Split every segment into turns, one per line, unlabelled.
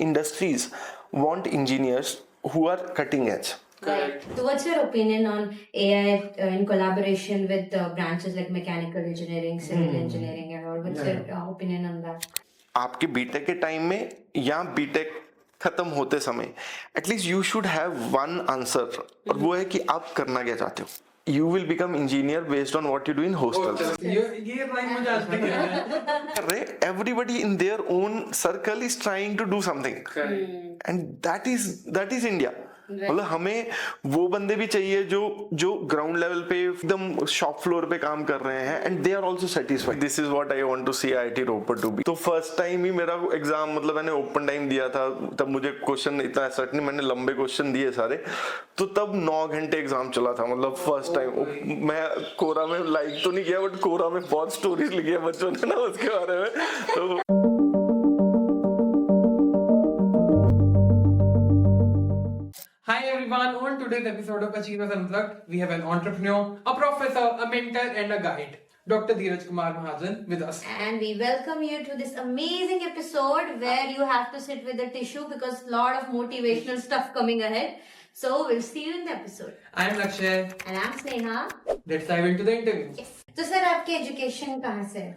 industries want engineers who are cutting edge.
Right. So, what's your opinion on AI in collaboration with branches like mechanical engineering, civil engineering, and all? What's your opinion on that?
आपके BTech के time में या BTech खत्म होते समय at least you should have one answer, और वो है कि आप करना क्या चाहते हो. You will become engineer based on what you do in hostels.
ये लाइन मुझे आज तक याद है.
Everybody in their own circle is trying to do something, and that is India. मतलब हमें वो बंदे भी चाहिए जो ग्राउंड लेवल पे एकदम शॉप फ्लोर पे काम कर रहे हैं, and they are also satisfied. This is what I want to see IIT Ropar to be. तो फर्स्ट टाइम ही मेरा एग्जाम, मतलब मैंने ओपन टाइम दिया था, तब मुझे क्वेश्चन इतना सेट नहीं, मैंने लंबे क्वेश्चन दिए सारे, तो तब 9 घंटे एग्जाम चला था. मतलब फर्स्ट टाइम मैं कोरा में लाइक तो नहीं किया, बट कोरा में बहुत स्टोरीज लिखी है बच्चों ने ना उसके बारे में. तो
Hi everyone, on today's episode of Achievers Unplugged, we have an entrepreneur, a professor, a mentor and a guide, Dr. Dheeraj Kumar Mahajan with us.
And we welcome you to this amazing episode where you have to sit with a tissue because a lot of motivational stuff coming ahead. So we'll see you in the episode.
I am Lakshay.
And I'm Sneha.
Let's dive into the interview.
Yes. तो sir आपकी education कहाँ से है?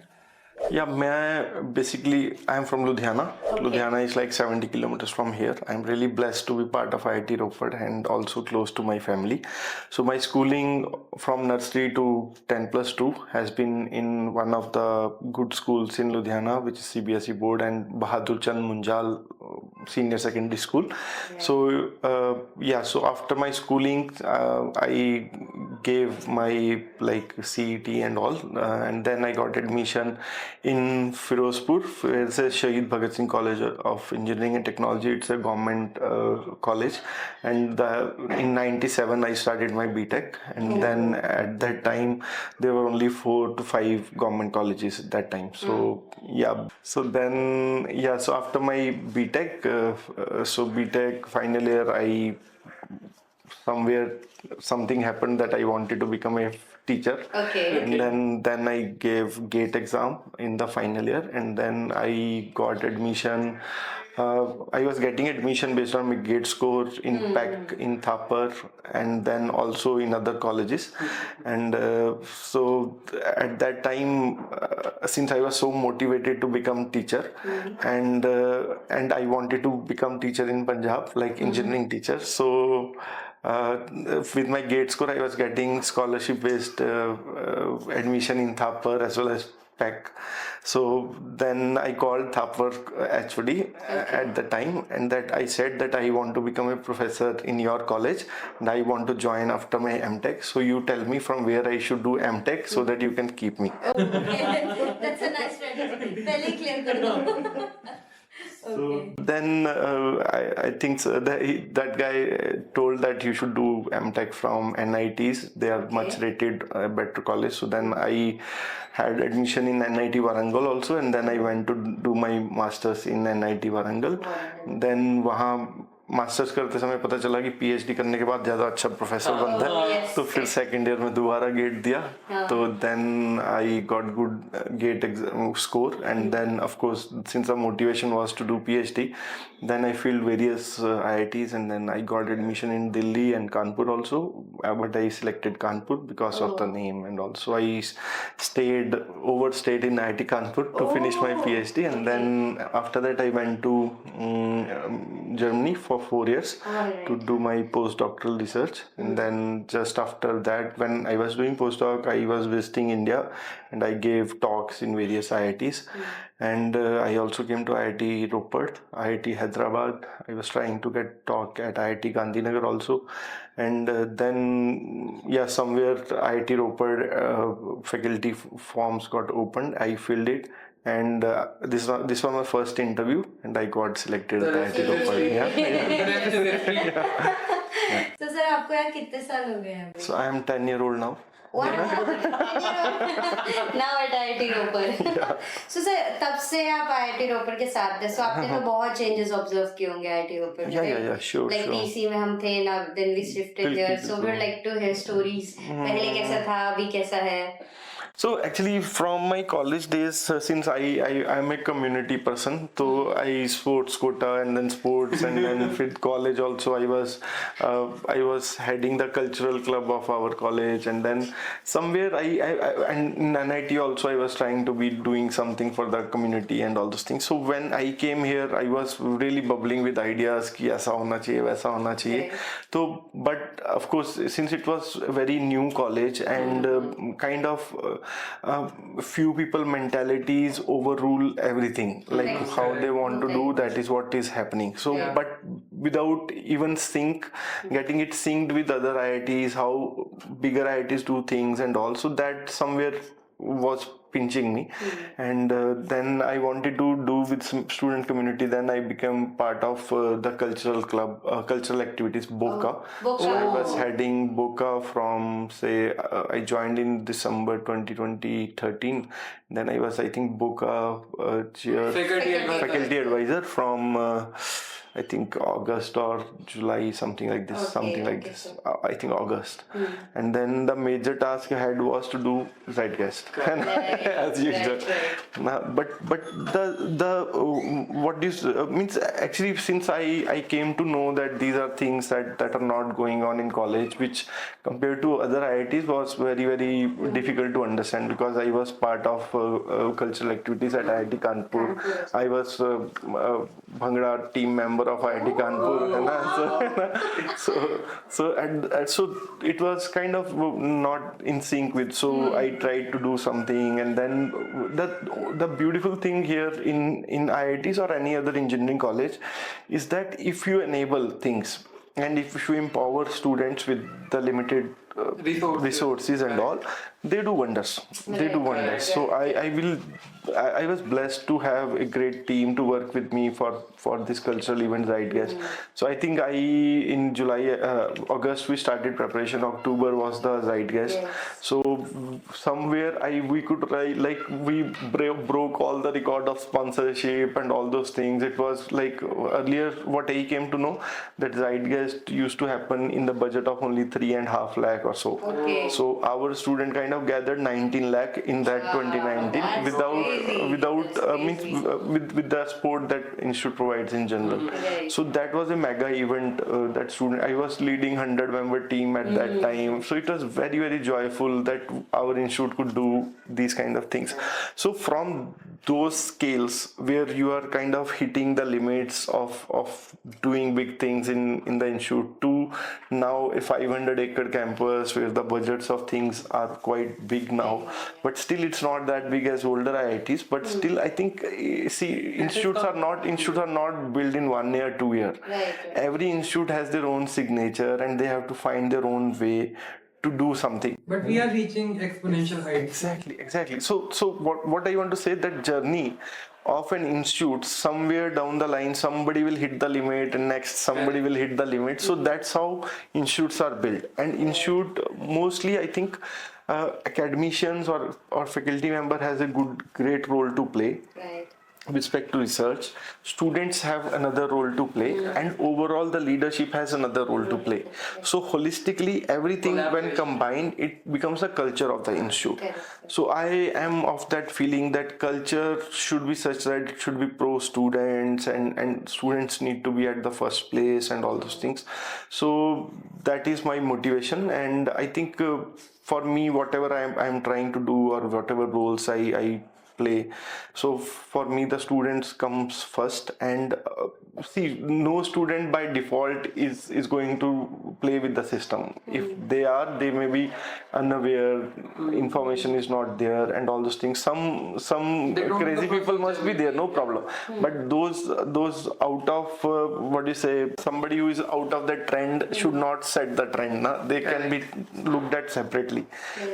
Yeah, मैं basically I am from Ludhiana.
Okay.
Ludhiana is like 70 kilometers from here. I'm really blessed to be part of IIT Roper and also close to my family. So my schooling from nursery to 10+2 has been in one of the good schools in Ludhiana, which is CBSE board, and Bahadur Chand Munjal Senior Secondary School.
Yeah.
So so after my schooling, I gave my like CET and all, and then I got admission in Firozpur. It's a Shahid Bhagat Singh College of Engineering and Technology. It's a government college, and in 97 I started my BTech, and then at that time there were only 4 to 5 government colleges at that time. So after my BTech, BTech final year, something happened that I wanted to become a teacher.
Okay.
And then I gave GATE exam in the final year, and then I got admission. I was getting admission based on my GATE score in PAC, in Thapar, and then also in other colleges. And so at that time, since I was so motivated to become teacher, and I wanted to become teacher in Punjab, like engineering teacher. So with my GATE score, I was getting scholarship-based admission in Thapar as well as PAC. So then I called Thapar HOD at the time, and that I said that I want to become a professor in your college, and I want to join after my MTech. So you tell me from where I should do MTech so that you can keep me.
Okay. That's a nice strategy. पहले clear कर दो.
So then I think that guy told that you should do MTech from NITs. They are much rated, better college. So then I had admission in NIT Warangal also, and then I went to do my masters in NIT Warangal. Then वहाँ masters करते समय पता चला कि PhD करने के बाद ज़्यादा अच्छा प्रोफेसर बनता है, तो फिर सेकेंड ईयर में दोबारा गेट दिया. तो then I got good GATE score, and then of course since the motivation was to do PhD, then I filled various IITs, and then I got admission in Delhi and Kanpur also, but I selected Kanpur because of the name, and also I overstayed in IIT Kanpur to finish my PhD, and then after that I went to Germany for 4 years to do my postdoctoral research. And then just after that, when I was doing postdoc, I was visiting India, and I gave talks in various IITs. And I also came to IIT Ropar, IIT Hyderabad. I was trying to get talk at IIT Gandhinagar also. And then somewhere IIT Ropar faculty forms got opened. I filled it. And this was my first interview, and I got selected at IIT Ropar.
तो sir आपको यहाँ कितने साल हो गए हैं?
So I am 10-year-old now.
Now at IIT Roper. So sir, तब से आप IIT Roper के साथ थे, so आपने तो बहुत changes observe किए होंगे IIT Roper में.
Yeah, sure.
Like DC में हम थे, now then we shifted here, so we'd like to hear stories. पहले कैसा था, अभी कैसा है?
So actually, from my college days, since I'm a community person, so I sports quota and then sports, and then with college also I was heading the cultural club of our college, and then somewhere and in NIT also I was trying to be doing something for the community and all those things. So when I came here, I was really bubbling with ideas कि ऐसा होना चाहिए वैसा होना चाहिए. So but of course, since it was a very new college and kind of few people mentalities overrule everything, like how they want to do, that is what is happening. So but without even getting it synced with other IITs, how bigger IITs do things, and also that somewhere was pinching me. And then I wanted to do with some student community. Then I became part of the cultural club, cultural activities, BOCA.
BOCA.
So I was heading BOCA from, say, I joined in December 2013. Then I was, I think, BOCA chair, faculty advisor from I think August or July, something like this, I think August. And then the major task I had was to do Zeitgeist, as usual. But the what this means, actually, since I came to know that these are things that are not going on in college, which compared to other IITs was very, very difficult to understand, because I was part of cultural activities at IIT Kanpur. I was Bhangra team member of IIT Kanpur. So it was kind of not in sync with. So I tried to do something, and then the beautiful thing here in IITs or any other engineering college is that if you enable things and if you empower students with the limited resources and all, they do wonders. So I was blessed to have a great team to work with me for this cultural event Zeitgeist. So I think in August we started preparation. October was the Zeitgeist. So somewhere we could try, like, we broke all the record of sponsorship and all those things. It was like earlier what I came to know, that Zeitgeist used to happen in the budget of only 3.5 lakh or so. So our student kind of gathered 19 lakh in that 2019 with the support that institute provides in general. So that was a mega event. I was leading 100-member team at that time. So it was very, very joyful that our institute could do these kind of things. So from those scales where you are kind of hitting the limits of doing big things in the institute, to now a 500-acre campus where the budgets of things are quite big now, but still it's not that big as older IITs. But still, I think, institutes are not built in 1 year, 2 year. Every institute has their own signature, and they have to find their own way to do something.
But we are reaching exponential heights.
Exactly. So what I want to say, that journey of an institute, somewhere down the line somebody will hit the limit, and next somebody will hit the limit. So that's how institutes are built. And institute, mostly I think academicians or faculty member has a great role to play. With respect to research, students have another role to play, and overall the leadership has another role to play. So holistically, everything when combined, it becomes a culture of the institute. So I am of that feeling that culture should be such that it should be pro students, and students need to be at the first place and all those things. So that is my motivation, and I think for me, whatever I am trying to do, or whatever roles I play, so for me the students comes first. And no student by default is going to play with the system. If they may be unaware, information is not there and all those things. Some crazy people must be there, no problem. But those out of somebody who is out of the trend should not set the trend. They can be looked at separately.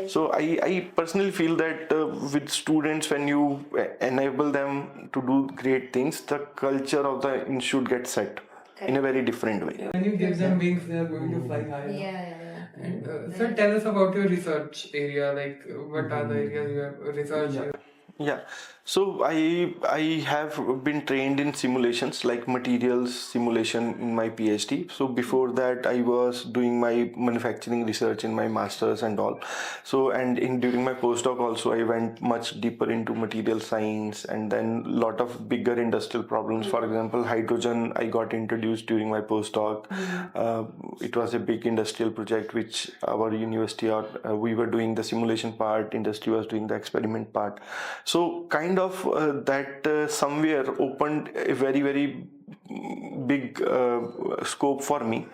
So I personally feel that with students, when you enable them to do great things, the culture of the institute gets set in a very different way.
When you give them wings, they are going to fly higher. And so tell us about your research area. Like, what are the areas you have researched?
Yeah, so I have been trained in simulations like materials simulation in my PhD. So before that, I was doing my manufacturing research in my masters and all. So and in during my postdoc also, I went much deeper into material science and then lot of bigger industrial problems. For example, hydrogen I got introduced during my postdoc. It was a big industrial project which our university or we were doing the simulation part, industry was doing the experiment part. So kind of that somewhere opened a very big scope for me,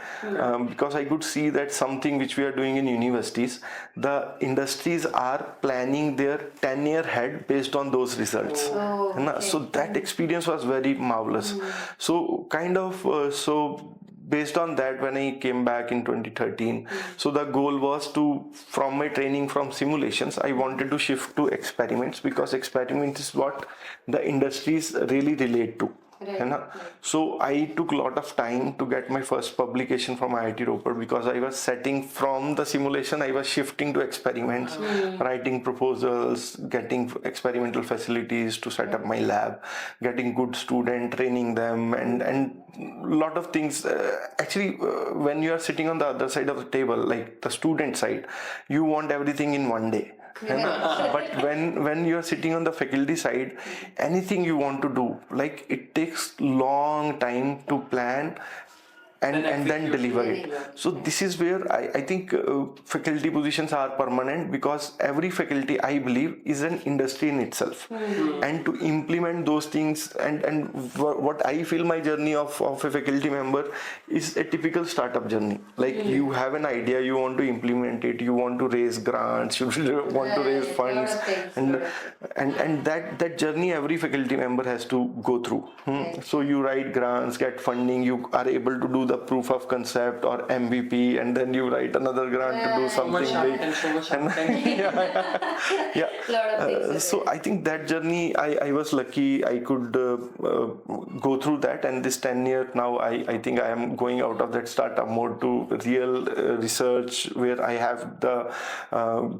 because I could see that something which we are doing in universities, the industries are planning their 10-year head based on those results. So that experience was very marvelous. So kind of so based on that, when I came back in 2013, so the goal was to, from my training from simulations, I wanted to shift to experiments, because experiments is what the industries really relate to. है ना? So I took a lot of time to get my first publication from IIT Ropar, because I was setting from the simulation, I was shifting to experiments, writing proposals, getting experimental facilities to set up my lab, getting good student, training them, and lot of things. Actually, when you are sitting on the other side of the table, like the student side, you want everything in one day. But when you're sitting on the faculty side, anything you want to do, like it takes long time to plan and then deliver it. So this is where I think faculty positions are permanent, because every faculty, I believe, is an industry in itself. And to implement those things, and what I feel my journey of a faculty member is a typical startup journey. Like you have an idea, you want to implement it, you want to raise grants, you want to raise funds, and that journey every faculty member has to go through. So you write grants, get funding, you are able to do the proof of concept or MVP, and then you write another grant to do something big. So I think that journey, I was lucky I could go through that, and this 10 year now I think I am going out of that startup mode to real research, where I have the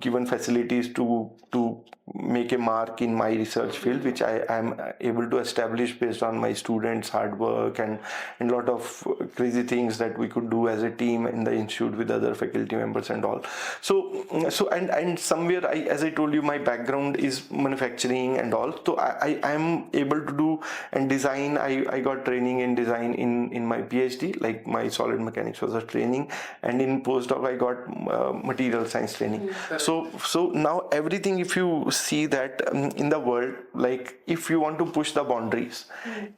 given facilities to make a mark in my research field, which I am able to establish based on my students' hard work and a lot of crazy things that we could do as a team in the institute with other faculty members and all. So and somewhere, as I told you, my background is manufacturing and all. So I am able to do and design. I got training in design in my PhD, like my solid mechanics was a training, and in postdoc I got material science training. So now everything, if you see that in the world, like if you want to push the boundaries,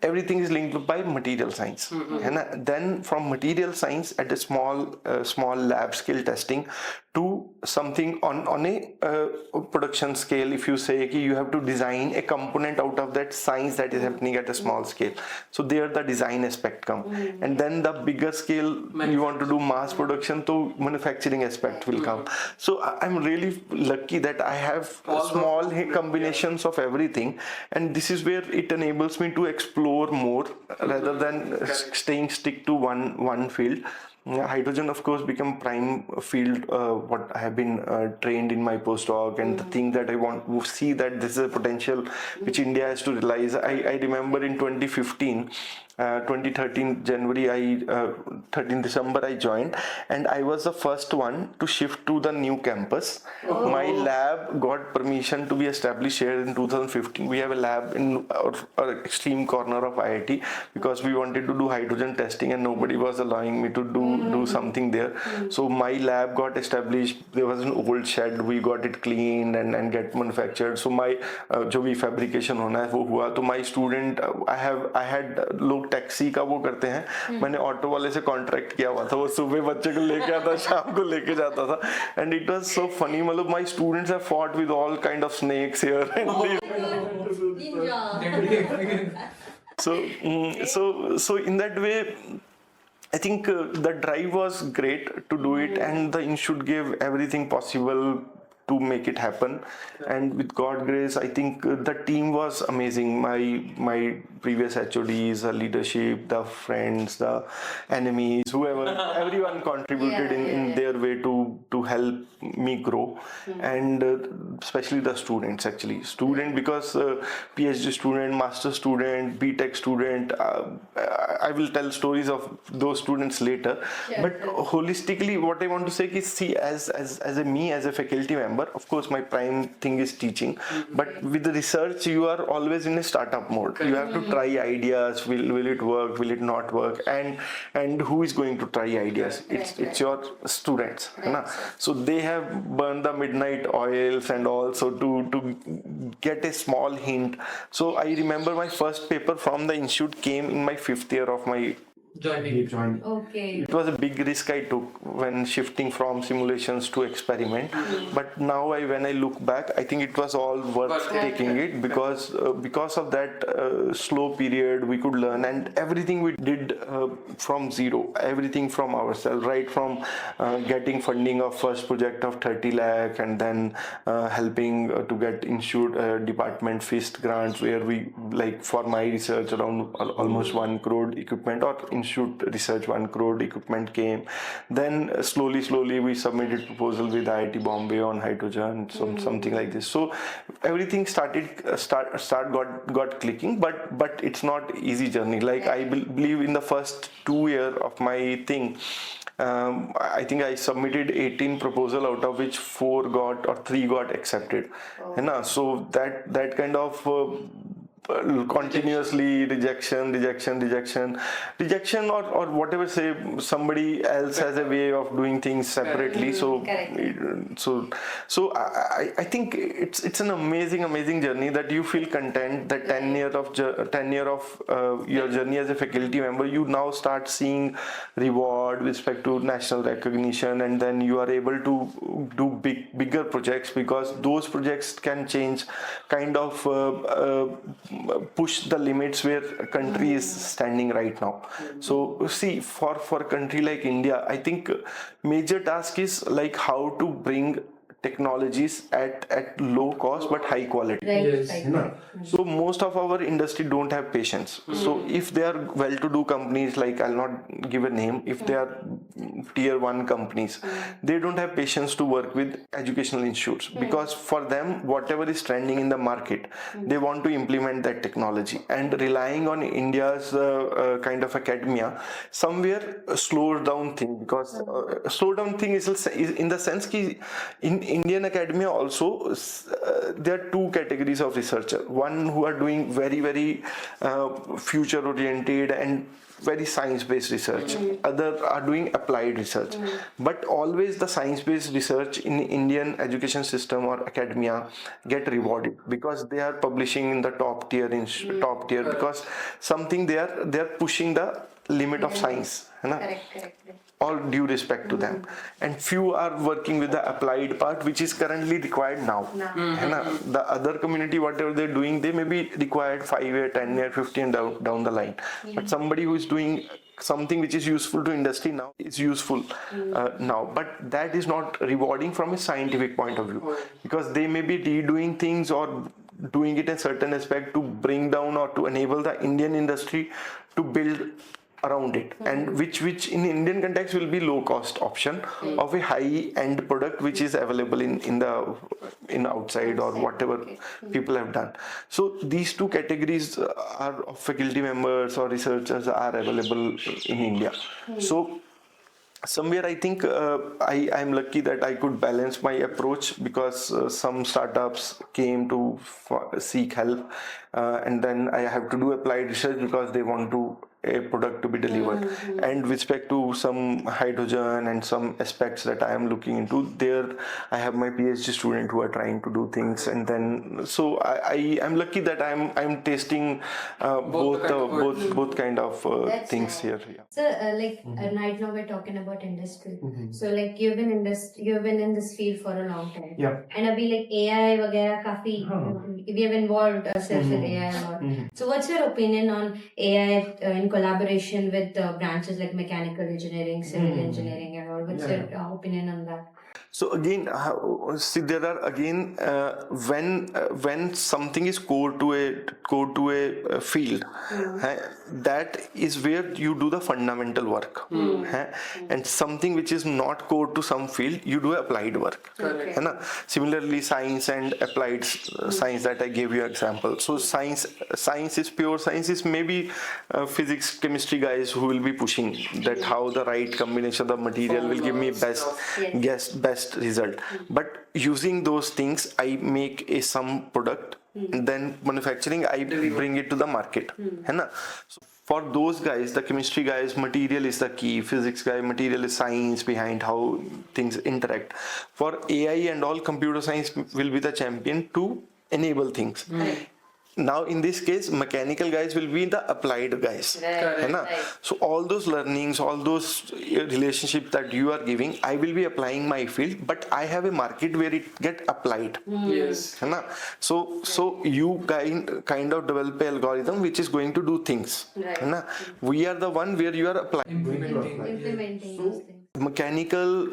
everything is linked by material science. And then from material science at a small lab scale testing to something on a production scale. If you say you have to design a component out of that science that is happening at a small scale, so there the design aspect come, and then the bigger scale you want to do mass production, so manufacturing aspect will come. So I'm really lucky that I have small combinations of everything, and this is where it enables me to explore more rather than stick to one field. Hydrogen, of course, become prime field, what I have been trained in my postdoc, and the thing that I want to see that this is a potential which India has to realize. I remember in 2015, 2013 January, 13 December I joined, and I was the first one to shift to the new campus. My lab got permission to be established here in 2015. We have a lab in our extreme corner of IIT, because we wanted to do hydrogen testing and nobody was allowing me to do something there. So my lab got established. There was an old shed, we got it cleaned and get manufactured. So my जो भी fabrication होना है वो हुआ. तो my student, I had लोग taxi का वो करते हैं, मैंने ऑटो वाले से कॉन्ट्रैक्ट किया हुआ था, वो सुबह बच्चे को लेके आता, शाम को लेके जाता था, and it was so funny. मतलब my students have fought with all kind of snakes here and so in that way I think the drive was great to do it, and the institute gave everything possible to make it happen. And with God grace, I think the team was amazing. My previous HODs, the leadership, the friends, the enemies, whoever, everyone contributed in their way to help me grow. And especially the students, actually. Because PhD student, master student, BTech student, I will tell stories of those students later. But holistically, what I want to say is, see, as a faculty member, of course, my prime thing is teaching. But with the research, you are always in a startup mode. You have to try ideas. Will it work? Will it not work? And who is going to try ideas? It's your students. Right. So they have burned the midnight oils and also to get a small hint. So I remember my first paper from the institute came in my 5th year of my joining.
Okay.
It was a big risk I took when shifting from simulations to experiment. But now when I look back, I think it was all worth taking it because of that slow period we could learn, and everything we did from zero, everything from ourselves, right from getting funding of first project of 30 lakh and then helping to get institute department FIST grants where we, like for my research, around almost 1 crore equipment, or institute research 1 crore equipment came. Then slowly we submitted proposal with IIT Bombay on hydrogen, something like this. So everything got clicking, but it's not easy journey. Like I believe in the first 2 year of my thing, I think I submitted 18 proposal, out of which 3 got accepted. So that kind of continuously rejection or whatever, say somebody else has a way of doing things separately. So I think it's an amazing journey that you feel content that 10 year of your journey as a faculty member, you now start seeing reward with respect to national recognition, and then you are able to do bigger projects, because those projects can change, kind of push the limits where a country is standing right now. So see, for a country like India, I think major task is like how to bring technologies at low cost but high quality. So most of our industry don't have patience. So if they are well-to-do companies, like I'll not give a name, if they are tier 1 companies, they don't have patience to work with educational institutes, because for them, whatever is trending in the market, they want to implement that technology, and relying on India's kind of academia somewhere slows down thing, because slow down thing is in the sense that in Indian academia also there are 2 categories of researcher. One who are doing very future oriented and very science-based research. Other are doing applied research. But always the science-based research in Indian education system or academia get rewarded, because they are publishing in the top tier because something they are pushing the limit of science.
Correct.
All due respect to them, and few are working with the applied part, which is currently required now. The other community, whatever they're doing, they may be required 5 year, 10 year, 15 down the line. But somebody who is doing something which is useful to industry now is useful now, but that is not rewarding from a scientific point of view, because they may be redoing things or doing it in a certain aspect to bring down or to enable the Indian industry to build around it, and which in Indian context will be low cost option of a high end product which is available in outside or whatever people have done. So these 2 categories are of faculty members or researchers are available in India. So somewhere I think I'm lucky that I could balance my approach, because some startups came to seek help, and then I have to do applied research because they want to a product to be delivered. And with respect to some hydrogen and some aspects that I am looking into, there I have my PhD student who are trying to do things, and then so I am lucky that I'm tasting both kind of things
nice.
here.
So right now we're talking about industry. So like you've been in this field for a long time. And abhi like AI वगैरह काफी we have involved ourselves with AI a lot. So what's your opinion on AI in collaboration with branches like mechanical engineering, civil engineering, and all? What's your opinion on that?
So again, see, there are again when something is core to a field, that is where you do the fundamental work, and something which is not core to some field, you do applied work.
Correct.
है ना? Similarly, science and applied science that I gave you example. So science is pure science is maybe physics, chemistry guys who will be pushing that how the right combination of the material will give me best result. But using those things, I make some product, and then manufacturing, I bring it to the market. है ना? So for those guys, the chemistry guys, material is the key. Physics guy, material is science behind how things interact. For AI and all, computer science will be the champion to enable things. Now in this case, mechanical guys will be the applied guys. है ना? So all those learnings, all those relationships that you are giving, I will be applying my field, but I have a market where it get applied.
Yes.
है ना? So you kind of develop an algorithm which is going to do things. है ना? We are the one where you are applying.
Implementing those things.
Mechanical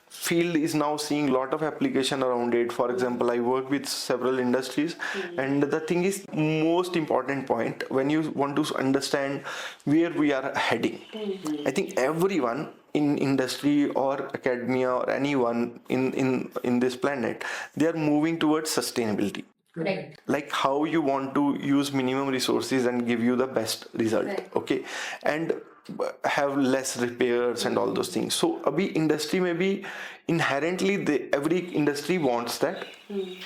field is now seeing lot of application around it. For example, I work with several industries, and the thing is, most important point when you want to understand where we are heading, I think everyone in industry or academia or anyone in this planet, they are moving towards sustainability.
Right.
Like how you want to use minimum resources and give you the best result.
Right.
Okay, and have less repairs and all those things. So abhi industry may be inherently, every industry wants that.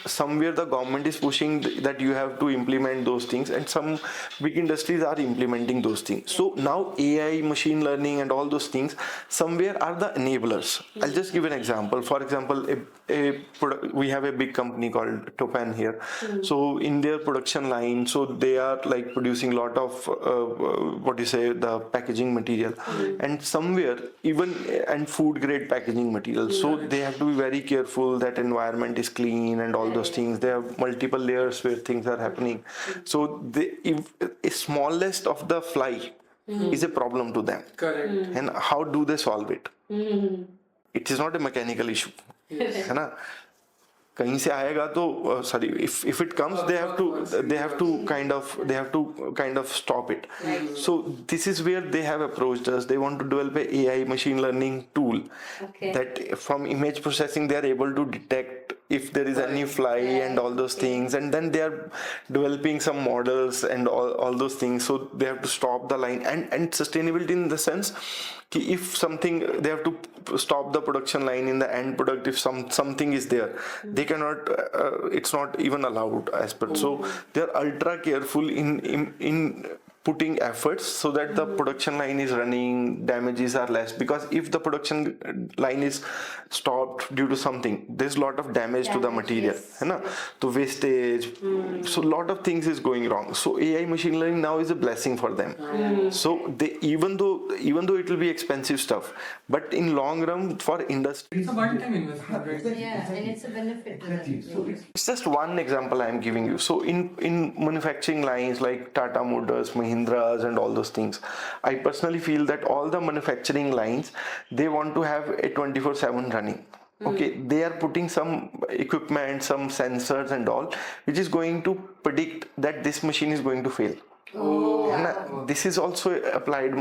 Somewhere the government is pushing that you have to implement those things, and some big industries are implementing those things. So now AI, machine learning and all those things somewhere are the enablers. I'll just give an example. For example, we have a big company called Topan here. So in their production line, so they are like producing lot of the packaging material, and somewhere even and food grade packaging material. So they have to be very careful that environment is clean and all those things. There are multiple layers where things are happening. So if a smallest of the fly is a problem to them,
Correct.
and how do they solve it? It is not a mechanical issue. है ना? कहीं से आएगा तो sorry, if it comes, they have to kind of stop it. So this is where they have approached us. They want to develop a AI machine learning tool that from image processing they are able to detect if there is any fly and all those things, and then they are developing some models and all those things. So they have to stop the line and sustainability in the sense कि if something, they have to stop the production line in the end product if something is there, they cannot, it's not even allowed as per. So they are ultra careful in putting efforts so that the production line is running, damages are less, because if the production line is stopped due to something, there's a lot of damage to the material, है ना? तो wastage, so lot of things is going wrong. So AI machine learning now is a blessing for them. So they, even though it will be expensive stuff, but in long run for industry,
It's a one-time investment, right?
Yeah, and it's a benefit to them.
it's just one example I am giving you. So in manufacturing lines like Tata Motors, Mahindras and all those things, I personally feel that all the manufacturing lines, they want to have a 24/7 running. Okay, they are putting some equipment, some sensors and all, which is going to predict that this machine is going to fail. This is also applied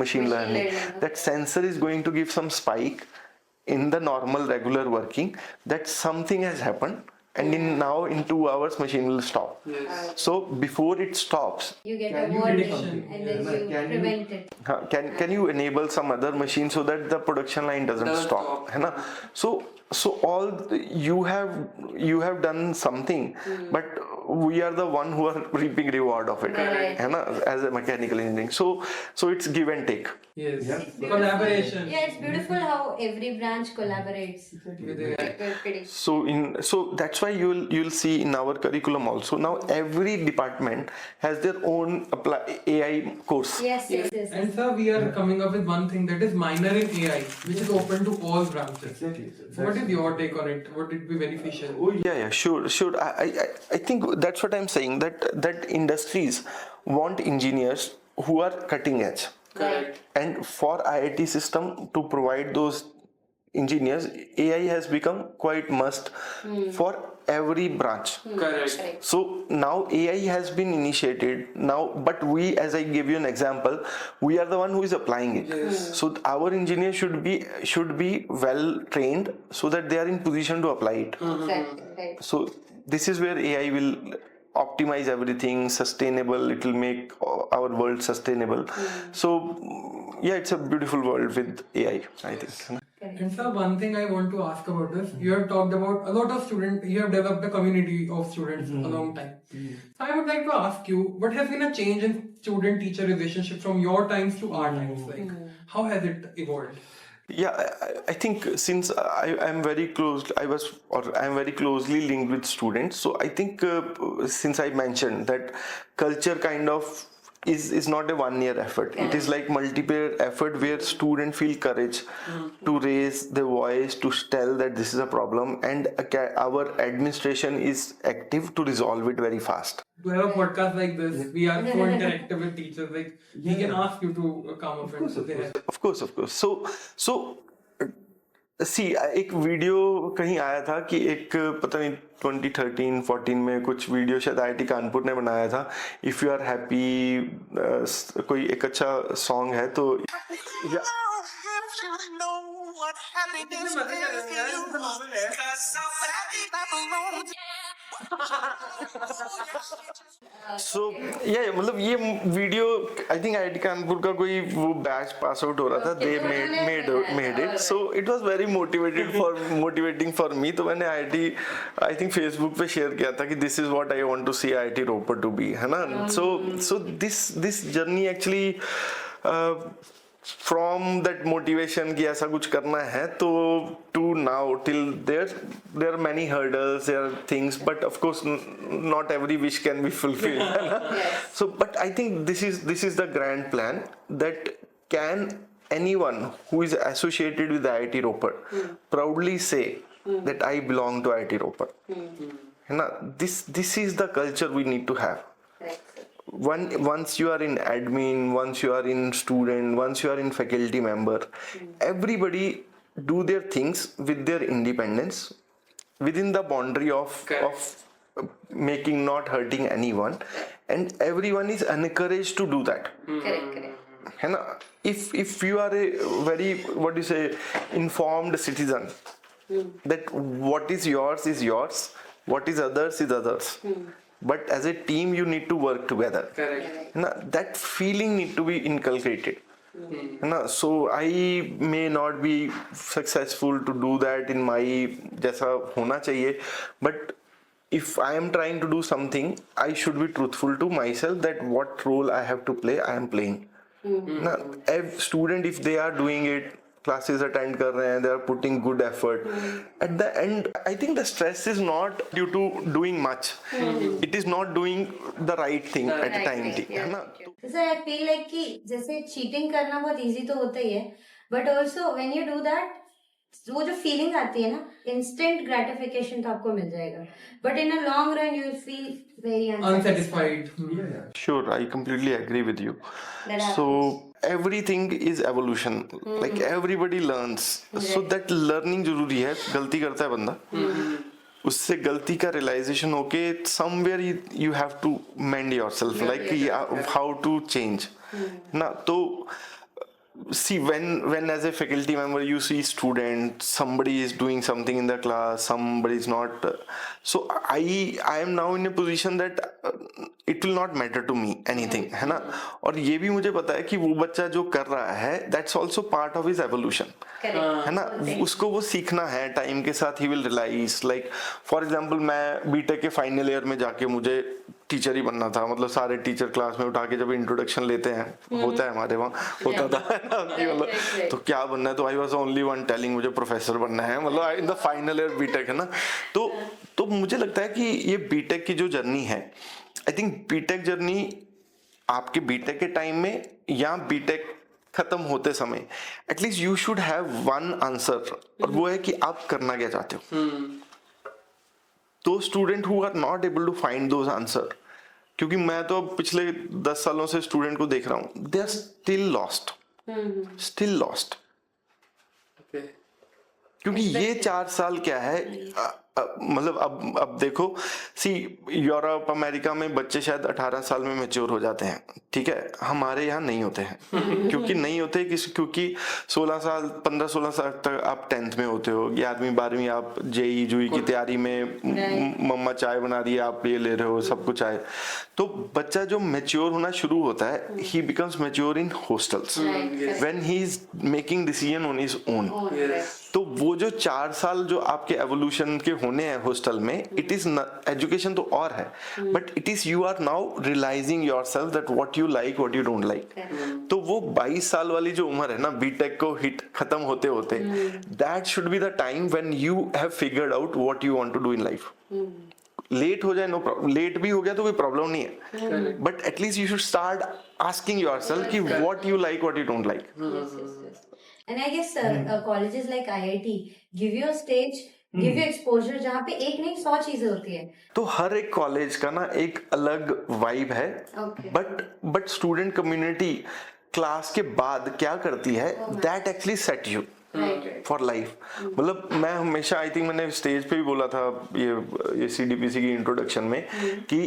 machine learning. That sensor is going to give some spike in the normal regular working that something has happened, and in 2 hours machine will stop. So before it stops,
You get a warning and then you prevent it.
can you enable some other machine so that the production line doesn't stop, है ना? So all you have done something, but we are the one who are reaping reward of it, है ना? As a mechanical engineering, so it's give and take.
Yes. Collaboration.
Yeah, it's beautiful how every branch collaborates.
With AI.
So that's why you'll see in our curriculum also now every department has their own AI course.
Yes.
And sir, we are coming up with one thing that is minor in AI, which is open to all branches. So what is your take on it? Would it be beneficial?
Oh yeah, sure. I think that's what I'm saying, that industries want engineers who are cutting edge.
Correct.
And for IIT system to provide those engineers, AI has become quite must for every branch.
Correct.
So now AI has been initiated now, but we, as I gave you an example, we are the one who is applying it. So our engineers should be well trained so that they are in position to apply it.
Exactly. Right.
So this is where AI will optimize everything sustainable. It will make our world sustainable. So yeah, it's a beautiful world with AI, I think.
And sir, one thing I want to ask about is you have talked about a lot of students, you have developed a community of students a long time. So I would like to ask you, what has been a change in student-teacher relationship from your times to our times? Like, how has it evolved?
Yeah, I think since I'm very close, I'm very closely linked with students. So I think since I mentioned that culture kind of is not a 1 year effort. It is like multiple effort where students feel courage to raise their voice, to tell that this is a problem, and our administration is active to resolve it very fast.
To have a podcast like this, we are so interactive with teachers. Like, we can ask you to come up and say.
Of course. So सी एक video कहीं आया था कि एक पता नहीं 2013-14 में कुछ वीडियो शायद IIT कानपुर ने बनाया था. इफ यू आर हैप्पी कोई एक अच्छा सॉन्ग है तो सो ये मतलब ये video I think IIT Kanpur का कोई वो बैच पास आउट हो रहा था. They made it. So it was very motivating for me. तो मैंने आई थिंक फेसबुक पे शेयर किया था कि this is what I want to see IIT Ropar to be, है ना. So this journey actually from that motivation कि ऐसा कुछ करना है तो to now till there are many hurdles, there are things, but of course not every wish can be fulfilled.
Yes.
So but I think this is the grand plan that can anyone who is associated with IIT Ropar proudly say that I belong to IIT Ropar. है ना. This is the culture we need to have.
Right.
Once you are in admin, once you are in student, once you are in faculty member, everybody do their things with their independence within the boundary of making not hurting anyone, and everyone is encouraged to do that.
Correct.
है ना. If you are a very what do you say informed citizen, that what is yours, what is others, but as a team you need to work together.
Correct.
ना, that feeling need to be inculcated. है ना. So I may not be successful to do that in my जैसा होना चाहिए, but if I am trying to do something, I should be truthful to myself that what role I have to play, I am playing. ना, every student if they are doing it, classes attend कर रहे हैं, they are putting good effort. At the end, I think the stress is not due to doing much. It is not doing the right thing at a time. है ना.
So I feel like कि जैसे cheating करना बहुत easy तो होता ही है, but also when you do that, वो जो feeling आती है ना, instant gratification तो आपको मिल जाएगा, but in a long run you will feel very unsatisfied.
Sure, I completely agree with you.
That happens.
So everything is evolution. Like everybody learns. So that learning जरूरी है. गलती करता है बंदा. उससे गलती का realization होके somewhere you have to mend yourself. Like how to change. ना तो see when as a faculty member you see student, somebody is doing something in the class, somebody is not. So I am now in a position that it will not matter to me anything, है ना. और ये भी मुझे पता है कि वो बच्चा जो कर रहा है that's also part of his evolution. है ना. उसको वो सीखना है. टाइम के साथ he will realize. Like for example मैं बीटेक के फाइनल ईयर में जाके मुझे टीचर ही बनना था. मतलब सारे टीचर क्लास में उठा के जब इंट्रोडक्शन लेते हैं, होता है हमारे वहाँ, होता था कि मतलब तो क्या बनना है, तो I was only one telling मुझे प्रोफेसर बनना है. मतलब in the final year BTech, है ना. तो मुझे लगता है कि ये बीटेक की जो जर्नी है, आई थिंक बीटेक जर्नी आपके बीटेक के टाइम में या बीटेक खत्म होते समय at least you should have one answer, और वो है कि आप करना क्या चाहते हो. तो student who are not able to find those answer, क्योंकि मैं तो पिछले 10 सालों से स्टूडेंट को देख रहा हूँ, दे आर स्टिल लॉस्ट. क्योंकि ये 4 साल क्या है, मतलब अब देखो, सी यूरोप अमेरिका में बच्चे शायद 18 साल में मैच्योर हो जाते हैं, ठीक है, हमारे यहाँ नहीं होते हैं। क्योंकि नहीं होते क्योंकि 16 साल 15-16 साल तक आप 10th में होते हो, 11वीं 12वीं आप जेई जूई की तैयारी में, मम्मा चाय बना रही है आप ये ले रहे हो, सब कुछ आए, तो बच्चा जो मैच्योर होना शुरू होता है, ही becomes mature in hostels when he is making decision on his own. तो वो जो 4 साल जो आपके एवोल्यूशन के होने हैं हॉस्टल में, इट इज एजुकेशन तो और है, but it is you are now realising yourself that what you like what you don't like. तो वो 22 साल वाली जो उम्र है ना, बीटेक को हिट खत्म होते होते, that should be the time when you have figured out what you want to do in life. Late हो जाए नो प्रॉब्लम, लेट भी हो गया तो कोई प्रॉब्लम नहीं है, but at least you should start asking yourself कि what you like what you don't like.
And I guess colleges like IIT give you a stage, give you exposure जहाँ पे एक नहीं 100 चीजें होती है।
तो हर एक कॉलेज का ना एक अलग वाइब है, बट स्टूडेंट कम्युनिटी क्लास के बाद क्या करती है, that actually set you for life. मतलब मैं हमेशा, आई थिंक मैंने स्टेज पे भी बोला था ये CDPC की इंट्रोडक्शन में, कि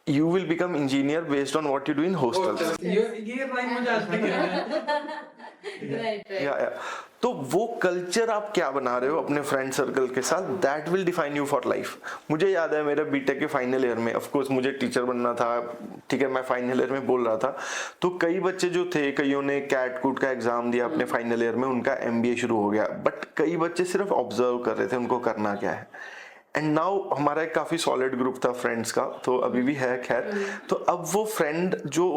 you will become engineer based on what you do in hostels.
ये लाइन मुझे आज तक याद है।
या तो वो कल्चर आप क्या बना रहे हो अपने फ्रेंड सर्कल के साथ, that will define you for life. मुझे याद है मेरे बीटेक के फाइनल ईयर में, ऑफ कोर्स मुझे टीचर बनना था, ठीक है, मैं फाइनल ईयर में बोल रहा था, तो कई बच्चे जो थे, कईयों ने कैट कूट का एग्जाम दिया अपने फाइनल ईयर में, उनका MBA शुरू हो गया, बट कई बच्चे सिर्फ ऑब्जर्व कर रहे थे उनको करना क्या है। एंड नाउ हमारा एक काफी सॉलिड ग्रुप था फ्रेंड्स का, तो अभी भी है खैर। तो अब वो फ्रेंड जो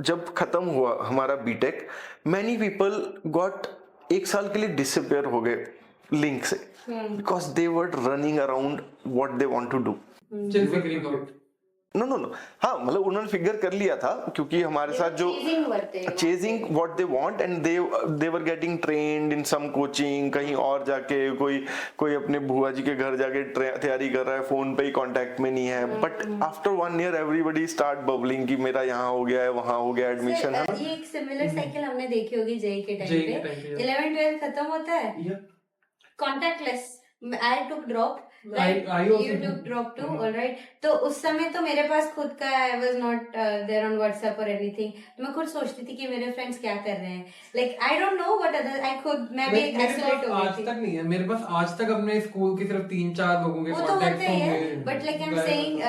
जब खत्म हुआ हमारा बीटेक, मैनी पीपल गॉट 1 साल के लिए डिसअपियर हो गए लिंक से, because they were running around what they want to do. No, हाँ, मतलब उन्होंने फिगर कर लिया था, क्योंकि हमारे साथ जो chasing what they want, and they were getting trained in some coaching, कहीं और जाके कोई अपने बुआ जी के घर जाके तैयारी कर रहा है, फोन पे ही कांटेक्ट में नहीं है, but after 1 year everybody start bubbling कि मेरा यहाँ हो गया है, वहाँ हो गया एडमिशन है।
ये एक सिमिलर साइकिल हमने देखी होगी जेई के टाइम पे, 11th-12th खत्म होता है, contactless, I took drop, right? You took drop too, alright? तो उस समय तो मेरे पास खुद का, I was not there on WhatsApp or anything. तो मैं खुद सोचती थी कि मेरे फ्रेंड्स क्या कर रहे हैं, like I don't know what others, मैं भी isolate हो गई थी।
आज तक नहीं है मेरे पास, आज तक अपने स्कूल के सिर्फ 3-4 लोगों के
कॉन्टैक्ट होंगे, but like I'm saying,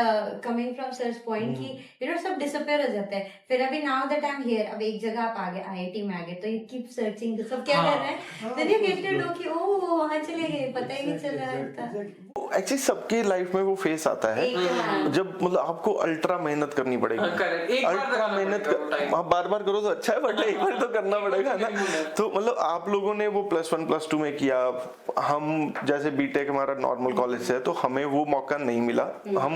coming from Sir's point कि you know सब disappear हो जाता है, फिर अभी now that I'm here, अब एक जगह आप आ गए, IIT में आ गए, तो you keep searching, तो सब क्या कर रहे हैं, then you get to know कि ओह वहाँ चले गए, पता ही नहीं चल रहा था।
एक्चुअली सबके लाइफ में वो फेस आता है जब मतलब आपको अल्ट्रा मेहनत करनी पड़ेगी, अल्ट्रा मेहनत आप बार करो तो अच्छा है, बट एक बार तो करना पड़ेगा ना। तो मतलब आप लोगों ने वो +1 +2 में किया, हम जैसे बीटेक हमारा नॉर्मल कॉलेज से है, तो हमें वो मौका नहीं मिला। हम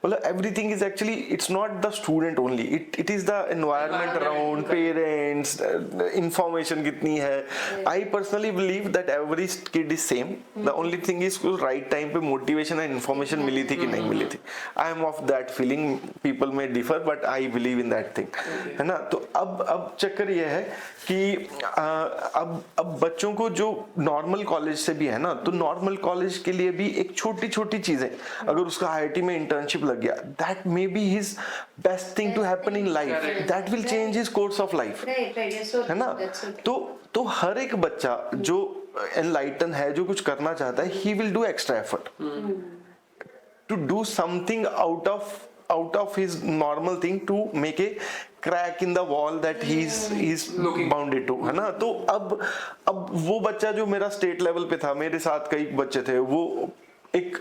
मतलब everything is actually, it's not the student only, it is the environment around, parents, information कितनी है। I personally believe that every kid is same, the only thing is right time पे मोटिवेशन एंड इन्फॉर्मेशन मिली थी कि नहीं मिली थी। I am of that feeling, people में differ, but I believe in that thing, है ना। तो अब चक्कर ये है कि अब बच्चों को जो नॉर्मल कॉलेज से भी है ना, तो नॉर्मल कॉलेज के लिए भी एक छोटी छोटी चीजें, अगर उसका IIT में इंटर्नशिप लग गया, that may be his best thing to happen in life, that will change his course of life, है ना। तो हर एक बच्चा जो एनलाइटन है, जो कुछ करना चाहता है, he will do extra effort to do something out of his normal thing to make a crack in the wall that he's bounded to, है ना। तो अब वो बच्चा जो मेरा स्टेट लेवल पे था, मेरे साथ कई बच्चे थे, वो एक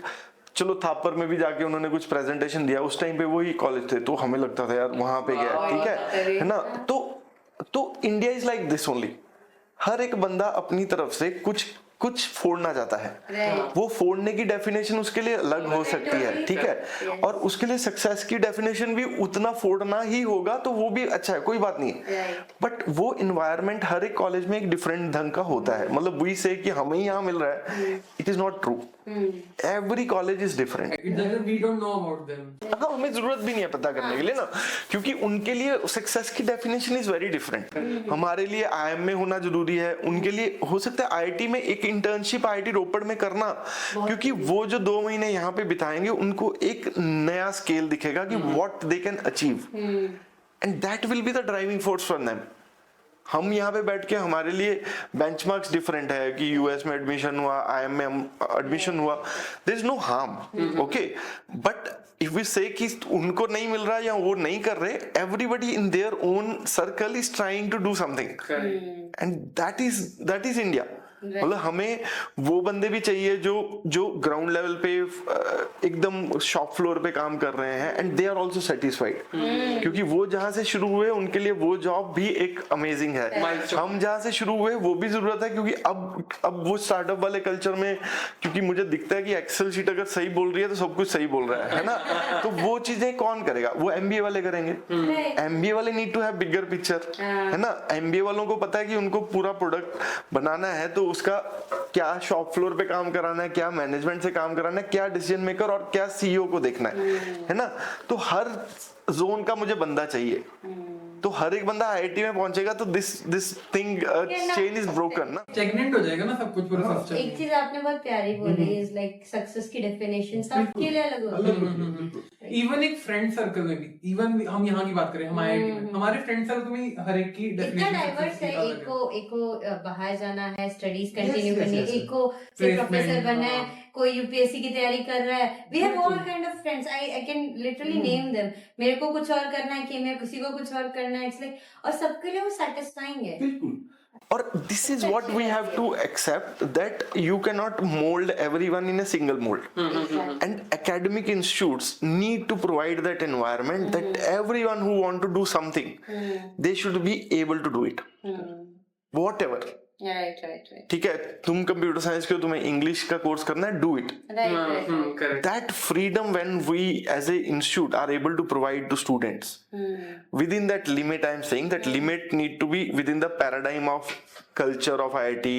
चलो थापर में भी जाके उन्होंने कुछ प्रेजेंटेशन दिया, उस टाइम पे वही कॉलेज थे, तो हमें लगता था यार वहां पे गया, ठीक है ना। तो India is like this only, हर एक बंदा अपनी तरफ से कुछ फोड़ना चाहता है, वो फोड़ने की डेफिनेशन उसके लिए अलग हो सकती है, ठीक है, और उसके लिए सक्सेस की डेफिनेशन भी उतना फोड़ना ही होगा, तो वो भी अच्छा है, कोई बात नहीं है, बट वो इन्वायरमेंट हर एक कॉलेज में एक डिफरेंट ढंग का होता है। मतलब वही से कि हमें यहाँ मिल रहा है, it is not true, every college is different,
we don't know about them.
हाँ, हमें जरूरत भी नहीं है पता करने के लिए ना, क्योंकि उनके लिए सक्सेस की डेफिनेशन इज वेरी डिफरेंट। हमारे लिए IIM में होना जरूरी है, उनके लिए हो सकता है IIT में एक एक इंटर्नशिप आईआईटी रोपड़ में करना, क्योंकि वो जो 2 महीने यहाँ पे बिताएंगे उनको एक नया स्केल दिखेगा कि what they can achieve, and that will be the driving force for them. हम यहाँ पे बैठ के हमारे लिए बेंचमार्क्स डिफरेंट है कि यूएस में एडमिशन हुआ, आईएम में एडमिशन हुआ, there is no harm, okay, but if we say कि उनको नहीं मिल रहा या वो नहीं कर रहे, everybody in their own circle is trying to do something, and that is India. मतलब हमें वो बंदे भी चाहिए जो ग्राउंड लेवल पे एकदम शॉप फ्लोर पे काम कर रहे हैं, and they are also satisfied, क्योंकि वो जहां से शुरू हुए उनके लिए वो जॉब भी एक अमेजिंग है। हम जहां से शुरू हुए वो भी जरूरत है, क्योंकि अब वो स्टार्टअप वाले कल्चर में, क्योंकि मुझे दिखता है कि एक्सेल शीट अगर सही बोल रही है तो सब कुछ सही बोल रहा है ना, तो वो चीजें कौन करेगा? वो एमबीए वाले करेंगे। एमबीए वाले need to have bigger picture, है ना। एमबीए वालों को पता है कि उनको पूरा प्रोडक्ट बनाना है, तो उसका क्या शॉप फ्लोर पे काम कराना है, क्या मैनेजमेंट से काम कराना है, क्या डिसीजन मेकर और क्या सीईओ को देखना है ना। तो हर जोन का मुझे बंदा चाहिए, तो हर एक बंदा आईआईटी में पहुंचेगा तो this thing chain is broken ना,
स्टेगनेंट हो जाएगा ना सब कुछ पूरा सिस्टम।
एक चीज आपने बहुत प्यारी बोली इज लाइक सक्सेस की डेफिनेशन सबके लिए अलग होती है।
इवन एक फ्रेंड सर्कल में भी, इवन हम यहाँ की बात करें, हम आईआईटी में, हमारे फ्रेंड सर्कल में हर एक की
इतना
डेफिनेशन
डाइवर्स है। एक को बाहर जाना है, स्टडीज कंटिन्यू करनी है, एक को सिर्फ प्रोफेसर बनना है, कोई यूपीएससी की तैयारी कर रहा है। We have all kind of friends, I can literally name them. मेरे को कुछ और करना है, कि मैं किसी को कुछ और करना है, इट्स लाइक, और सबके लिए वो सैटिस्फाइंग है।
और this is what we have to accept, that you cannot mold everyone in a single mold, and academic institutes need to provide that environment that everyone who want to do something, they should be able to do it, whatever.
Right.
ठीक है, तुम computer science के हो, तुम्हें English का course करना है, do it. That freedom, when we as a institute are able to provide to students, within that limit, I am saying that limit need to be within the paradigm of culture of IIT,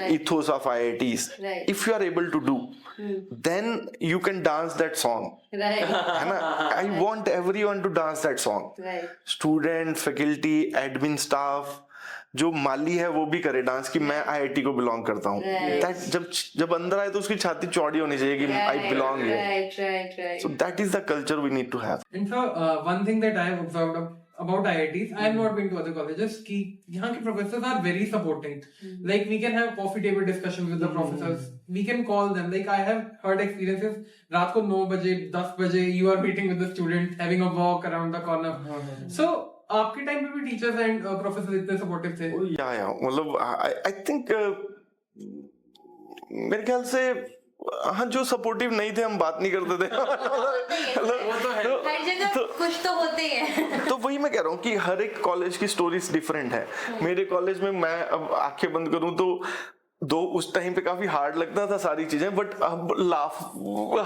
ethos of IITs. If you are able to do, then you can dance that song. है ना? I want everyone to dance that song. Students, faculty, admin staff, जो माली है वो भी करे dance कि मैं IIT को बिलोंग करता हूँ। जब अंदर आए तो उसकी छाती चौड़ी होनी चाहिए कि I belong here. So that is the culture we need to have.
And so one thing that I have observed about IITs, I have not been to other colleges, कि यहाँ के professors are very supporting. Like we can have coffee table discussions with the professors. We can call them. Like I have heard experiences. रात को 9 बजे 10 बजे you are meeting with the students, having a walk around the corner. So आपके time पे भी teachers and professor इतने supportive थे?
या मतलब आई थिंक मेरे ख्याल से हाँ, जो सपोर्टिव नहीं थे हम बात नहीं करते थे।
हर जगह कुछ तो होते हैं।
तो वही मैं कह रहा हूँ कि हर एक कॉलेज की स्टोरीज डिफरेंट है। मेरे कॉलेज में मैं अब आंखें बंद करूँ तो उस टाइम पे काफी हार्ड लगता था सारी चीजें, बट अब लाफ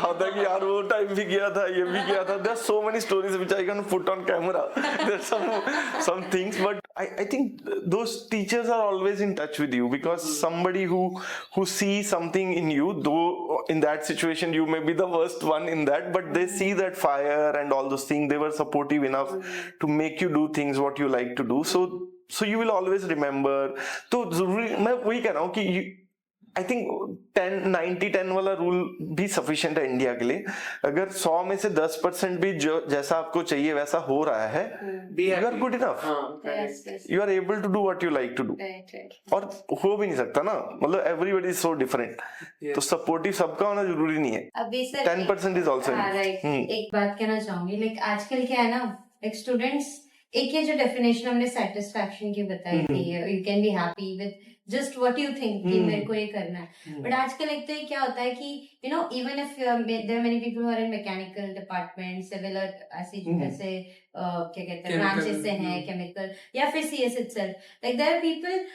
आता कि यार वो टाइम भी किया था, ये भी किया था। There are so many stories which I can put on camera. There are some things, but I think those teachers are always in touch with you, because somebody who sees something in you, though in that situation you may be the worst one in that, but they see that fire and all those things. They were supportive enough to make you do things what you like to do. So you will always remember. तो जरूरी मैं वही कह रहा हूँ कि I think 90-10 वाला rule भी सफिशिएंट है इंडिया के लिए। अगर 100 में से 10% भी जो जैसा आपको चाहिए वैसा हो रहा है, you are good enough, you are able to do what you like to do. और हो भी नहीं सकता ना, मतलब एवरीबॉडी इज सो डिफरेंट, तो सपोर्टिव सबका होना जरूरी नहीं है।
अभी सर
10% इज ऑल्सो।
एक बात कहना चाहूंगी, लाइक आजकल क्या है ना, लाइक स्टूडेंट्स, एक ये जो डेफिनेशन हमने सेटिस्फैक्शन की बताई थी, you can be happy with just what you think कि मेरे को ये करना है। बट आजकल एक तो ये क्या होता है कि you know, even if there are many people who are in mechanical department, civil, ऐसे क्या कहते हैं ब्रांचेस से हैं, केमिकल या फिर CS itself, like there are people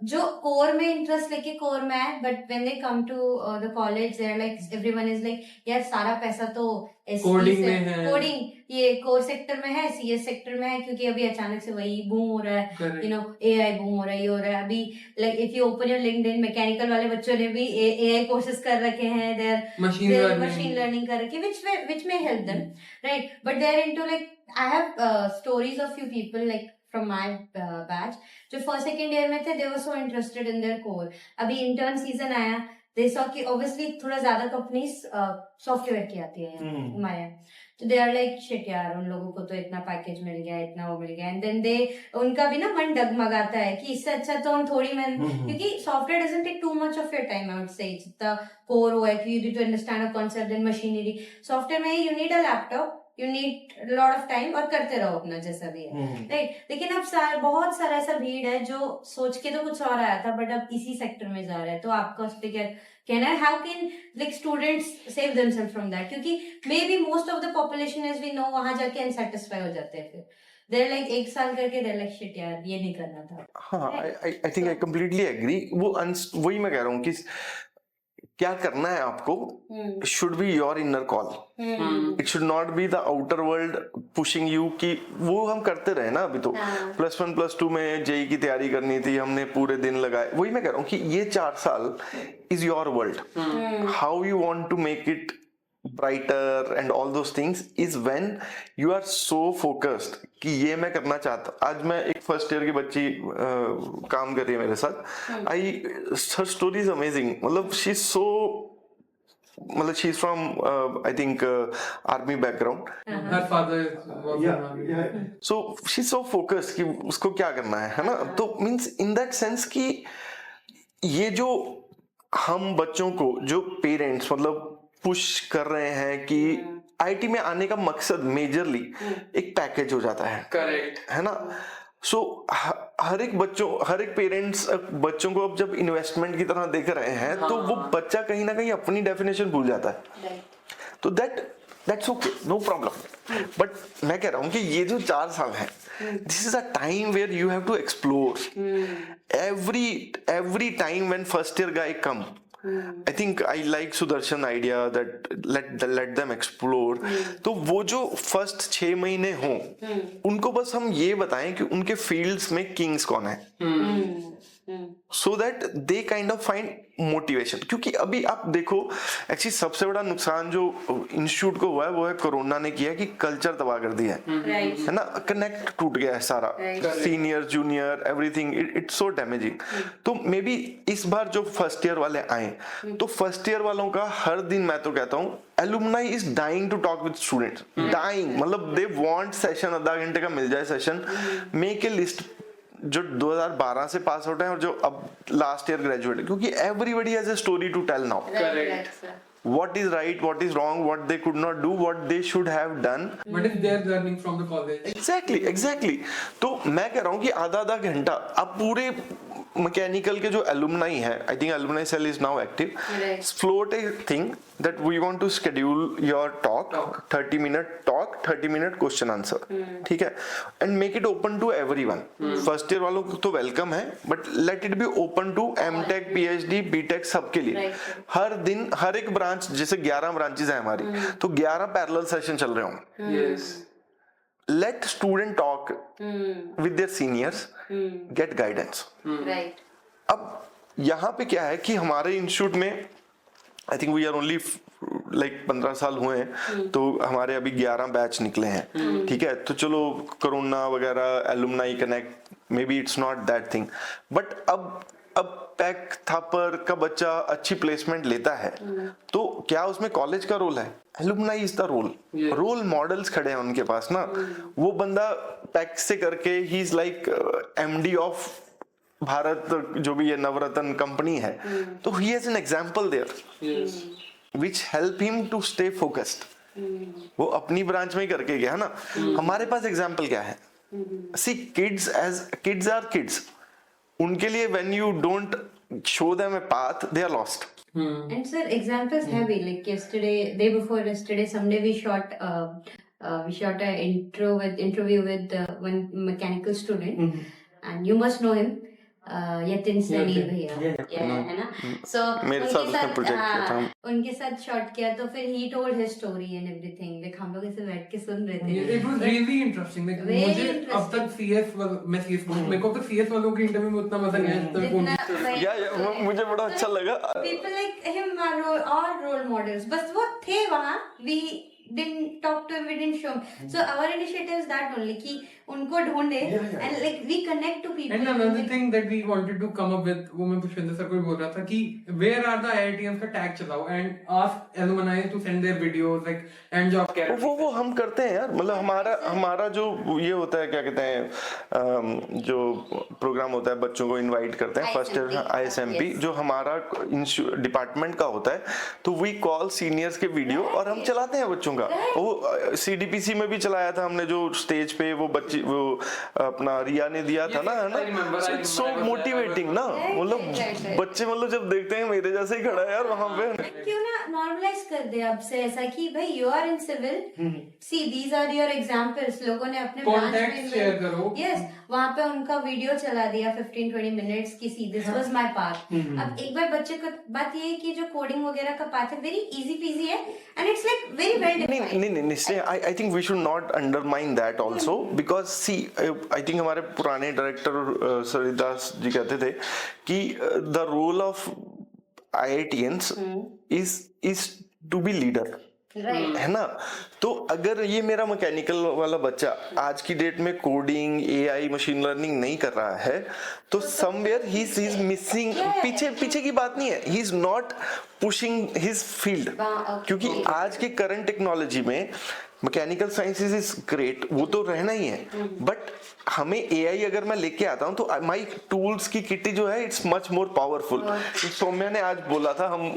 जो कोर में इंटरेस्ट लेके कोर में है, but when they come to the college they are like, everyone is like यार सारा पैसा तो कोडिंग ये कोर सेक्टर में है, सीएस सेक्टर में है, क्योंकि अभी अचानक से वही बूम हो रहा है, यू नो एआई बूम हो रहा है, ये हो रहा है। अभी like if you open your LinkedIn, mechanical वाले बच्चों ने भी एआई कोर्सेज कर रखे हैं, दे आर मशीन लर्निंग कर रखे, which may help them, right? But they are into like, I have stories of few people like from my batch जो फर्स्ट सेकेंड ईयर में थे, they were so interested in their core. अभी intern season आया, they saw कि obviously थोड़ा ज्यादा companies software की आती है हमारे यहाँ, तो दे आर लाइक शिट यार, उन लोगों को तो इतना पैकेज मिल गया, इतना वो मिल गया, एंड देन दे, उनका भी ना मन डगमगाता है कि इससे अच्छा तो हम थोड़ी क्योंकि software doesn't take too much of your time, I would say जितना कोर हुआ है कि you need to understand a concept, then machinery, software में you need a laptop, you need lot of time और करते रहो अपना जैसा भी है, राइट। लेकिन अब बहुत सारा ऐसा भीड़ है जो सोच के तो कुछ और आया था बट अब इसी सेक्टर में जा रहा है, तो आपका उस पर क्या कहना है? How can like students save themselves from that? क्योंकि may be most of the population as we know वहां जाके अनसेटिस्फाई हो जाते हैं, फिर देर लाइक एक साल करके देर लाइक शिट यार ये नहीं करना था।
हाँ, I think I completely agree. वही मैं कह रहा हूँ कि क्या करना है आपको, should be your inner call, it should not be the outer world pushing you, कि वो हम करते रहे ना। अभी तो +1 +2 में जेई की तैयारी करनी थी, हमने पूरे दिन लगाए। वही मैं कह रहा हूँ कि ये 4 साल is your world, how you want to make it brighter and all those things is when you are so focused कि ये मैं करना चाहता। आज मैं एक फर्स्ट ईयर की बच्ची काम कर रही है मेरे साथ, her story is amazing, मतलब she is so, मतलब she is from I think army background,
her father was in army,
so she is so focused कि उसको क्या करना है ना। तो means in that sense कि ये जो हम बच्चों को, जो पेरेंट्स मतलब पुश कर रहे हैं कि आईटी में आने का मकसद मेजरली एक पैकेज हो जाता है,
करेक्ट
है ना। सो हर एक पेरेंट्स बच्चों को अब जब इन्वेस्टमेंट की तरह देख रहे हैं, तो वो बच्चा कहीं ना कहीं अपनी डेफिनेशन भूल जाता है, तो that's okay, no problem. But मैं कह रहा हूं कि ये जो 4 साल है, this is a time where you have to explore. Every time when first year guy come, I think I like Sudarshan idea that let them explore. तो वो जो फर्स्ट 6 महीने हों, उनको बस हम ये बताएं कि उनके फील्ड्स में किंग्स कौन है, so that they kind of find motivation. क्योंकि अभी आप देखो, एक्चुअली सबसे बड़ा नुकसान जो इंस्टीट्यूट को हुआ है वो है कोरोना ने किया कि कल्चर तबाह कर दिया है ना, कनेक्ट टूट गया है सारा, senior junior everything, it's so damaging. तो मे बी इस बार जो फर्स्ट ईयर वाले आए, तो फर्स्ट ईयर वालों का हर दिन मैं तो कहता हूँ alumni is dying to talk with students, dying, मतलब they want session, आधा घंटे का मिल जाए सेशन, मेक ए लिस्ट जो 2012 से पास आउट है और जो अब लास्ट ईयर ग्रेजुएट है, क्योंकि everybody has a story to tell now. What is right, what is wrong, what they could not do, what they should have done.
What is their learning from the college?
Exactly. तो मैं कह रहा हूँ कि आधा घंटा अब पूरे मैकेनिकल के जो एलुमनाई है, I think alumni cell is now active, float a thing that we want to schedule your talk 30 minute talk, 30 minute question answer, ठीक है, and make it open to everyone. First year वालों को तो welcome है, but let it be open to MTech, PhD, BTech सबके लिए। हर दिन हर एक ब्रांच, जैसे 11 ब्रांचेस है हमारी, तो 11 पैरेलल सेशन चल रहे होंगे। Let student talk with their seniors, get guidance. अब यहाँ पे क्या है कि हमारे इंस्टीट्यूट में I think we are only like 15 साल हुए हैं, तो हमारे अभी 11 बैच निकले हैं, ठीक है। तो चलो कोरोना वगैरह, alumni connect, may be it's not that thing, but अब पैक थापर का बच्चा अच्छी प्लेसमेंट लेता है, तो क्या उसमें कॉलेज का रोल है? Alumni is the role models खड़े हैं उनके पास ना। वो बंदा पैक से करके ही is like MD of Bharat, जो भी ये नवरत्न कंपनी है, तो he has an example there which help him to stay focused. वो अपनी ब्रांच में ही करके गया ना। हमारे पास एग्जांपल क्या है? सी किड्स आर किड्स, उनके लिए when you don't show them a path, they are lost.
And sir, examples heavy. Like day before yesterday, someday we shot an interview with one mechanical student, and you must know him, Yatin Sani भैया, है ना? So
मेरे साथ उसने project किया था,
उनके साथ शॉट किया, तो फिर he told his story and everything. Like हम लोग ऐसे बैठ के सुन रहे थे.
It was really interesting. Like मुझे अब तक मेरे को तो CS वालों के इंटरव्यू में उतना मजा नहीं आया।
या मुझे बड़ा अच्छा लगा।
People like him are all role models. बस वो थे वहाँ. didn't talk to him, we didn't show him. So our initiative is that only कि उनको ढूंढे and like we connect to people.
And another thing that we wanted to come up with, वो मैं Pushpendra sir को भी बोल रहा था कि where are the IITians का tag चलाओ and ask alumni to send their videos like and job care.
वो हम करते हैं यार, मतलब हमारा जो ये होता है, क्या कहते हैं, जो प्रोग्राम होता है बच्चों को इनवाइट करते हैं फर्स्ट ईयर ISMP, जो हमारा डिपार्टमेंट का होता है, तो वी कॉल सीनियर्स के वीडियो और हम चलाते हैं बच्चों का। वो CDPC में भी चलाया था हमने, जो स्टेज पे वो बच्ची वो अपना रिया ने दिया था ना, है ना, सो मोटिवेटिंग ना, मतलब बच्चे मतलब जब देखते हैं मेरे जैसे ही खड़ा है यार वहां पे,
क्यों ना नॉर्मलाइज कर दे अब से ऐसा कि भाई you are in civil, see these are your examples, लोगों ने अपने
कॉन्टैक्ट शेयर करो।
यस, वहां पे उनका वीडियो चला दिया 15-20 मिनट्स की, see this was my path. अब एक बार बच्चे को बात ये है कि जो कोडिंग वगैरह का पाथ है वेरी इजी पीजी है and it's like very well defined.
नहीं, I think we should not undermine that also, because see I think हमारे पुराने डायरेक्टर सरिदास जी कहते थे कि the role of IITians is to be leader, है ना। तो अगर ये मेरा मैकेनिकल वाला बच्चा आज की डेट में कोडिंग, AI, मशीन लर्निंग नहीं कर रहा है, तो समवेयर ही इज मिसिंग, पीछे की बात नहीं है, he is not pushing his field, क्योंकि आज के करंट टेक्नोलॉजी में मैकेनिकल साइंसेस इज ग्रेट, वो तो रहना ही है, बट हमें AI अगर मैं लेके आता हूँ तो माई टूल्स की किटी जो है it's much more powerful. Saumya ने आज बोला था, हम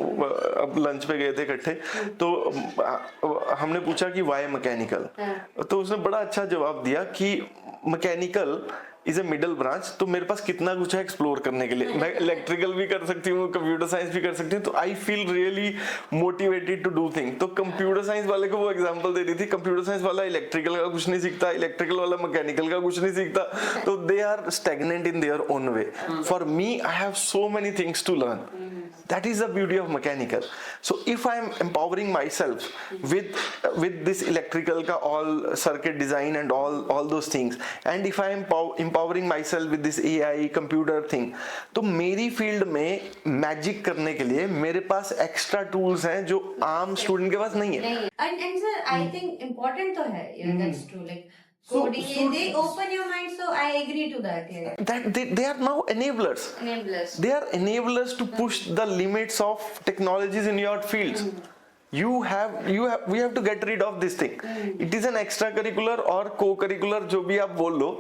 अब लंच पे गए थे इकट्ठे, तो हमने पूछा कि वाई मैकेनिकल, तो उसने बड़ा अच्छा जवाब दिया कि mechanical is a middle branch, तो मेरे पास कितना कुछ है एक्सप्लोर करने के लिए, मैं इलेक्ट्रिकल भी कर सकती हूँ, कंप्यूटर साइंस भी कर सकती हूँ, तो I feel really motivated to do thing. तो कंप्यूटर साइंस वाले को वो एग्जांपल दे रही थी, कंप्यूटर साइंस वाला इलेक्ट्रिकल का कुछ नहीं सीखता, इलेक्ट्रिकल वाला मैकेनिकल का कुछ नहीं सीखता, तो they are stagnant in their own way. For me I have so many things to learn, that is the beauty of mechanical. So if I am empowering myself with this electrical ka all circuit design and all those things, and if I am empowering myself with this AI computer thing, तो मेरी field में magic करने के लिए मेरे पास extra tools हैं जो आम स्टूडेंट के पास नहीं है।
And sir, I think important तो है, yeah, that's true, like coding, they open your mind, so I agree to that. Yeah.
That they are now enablers. They are enablers to push the limits of technologies in your fields. We have to get rid of this thing. It is an extracurricular or co-curricular, जो भी आप बोल लो,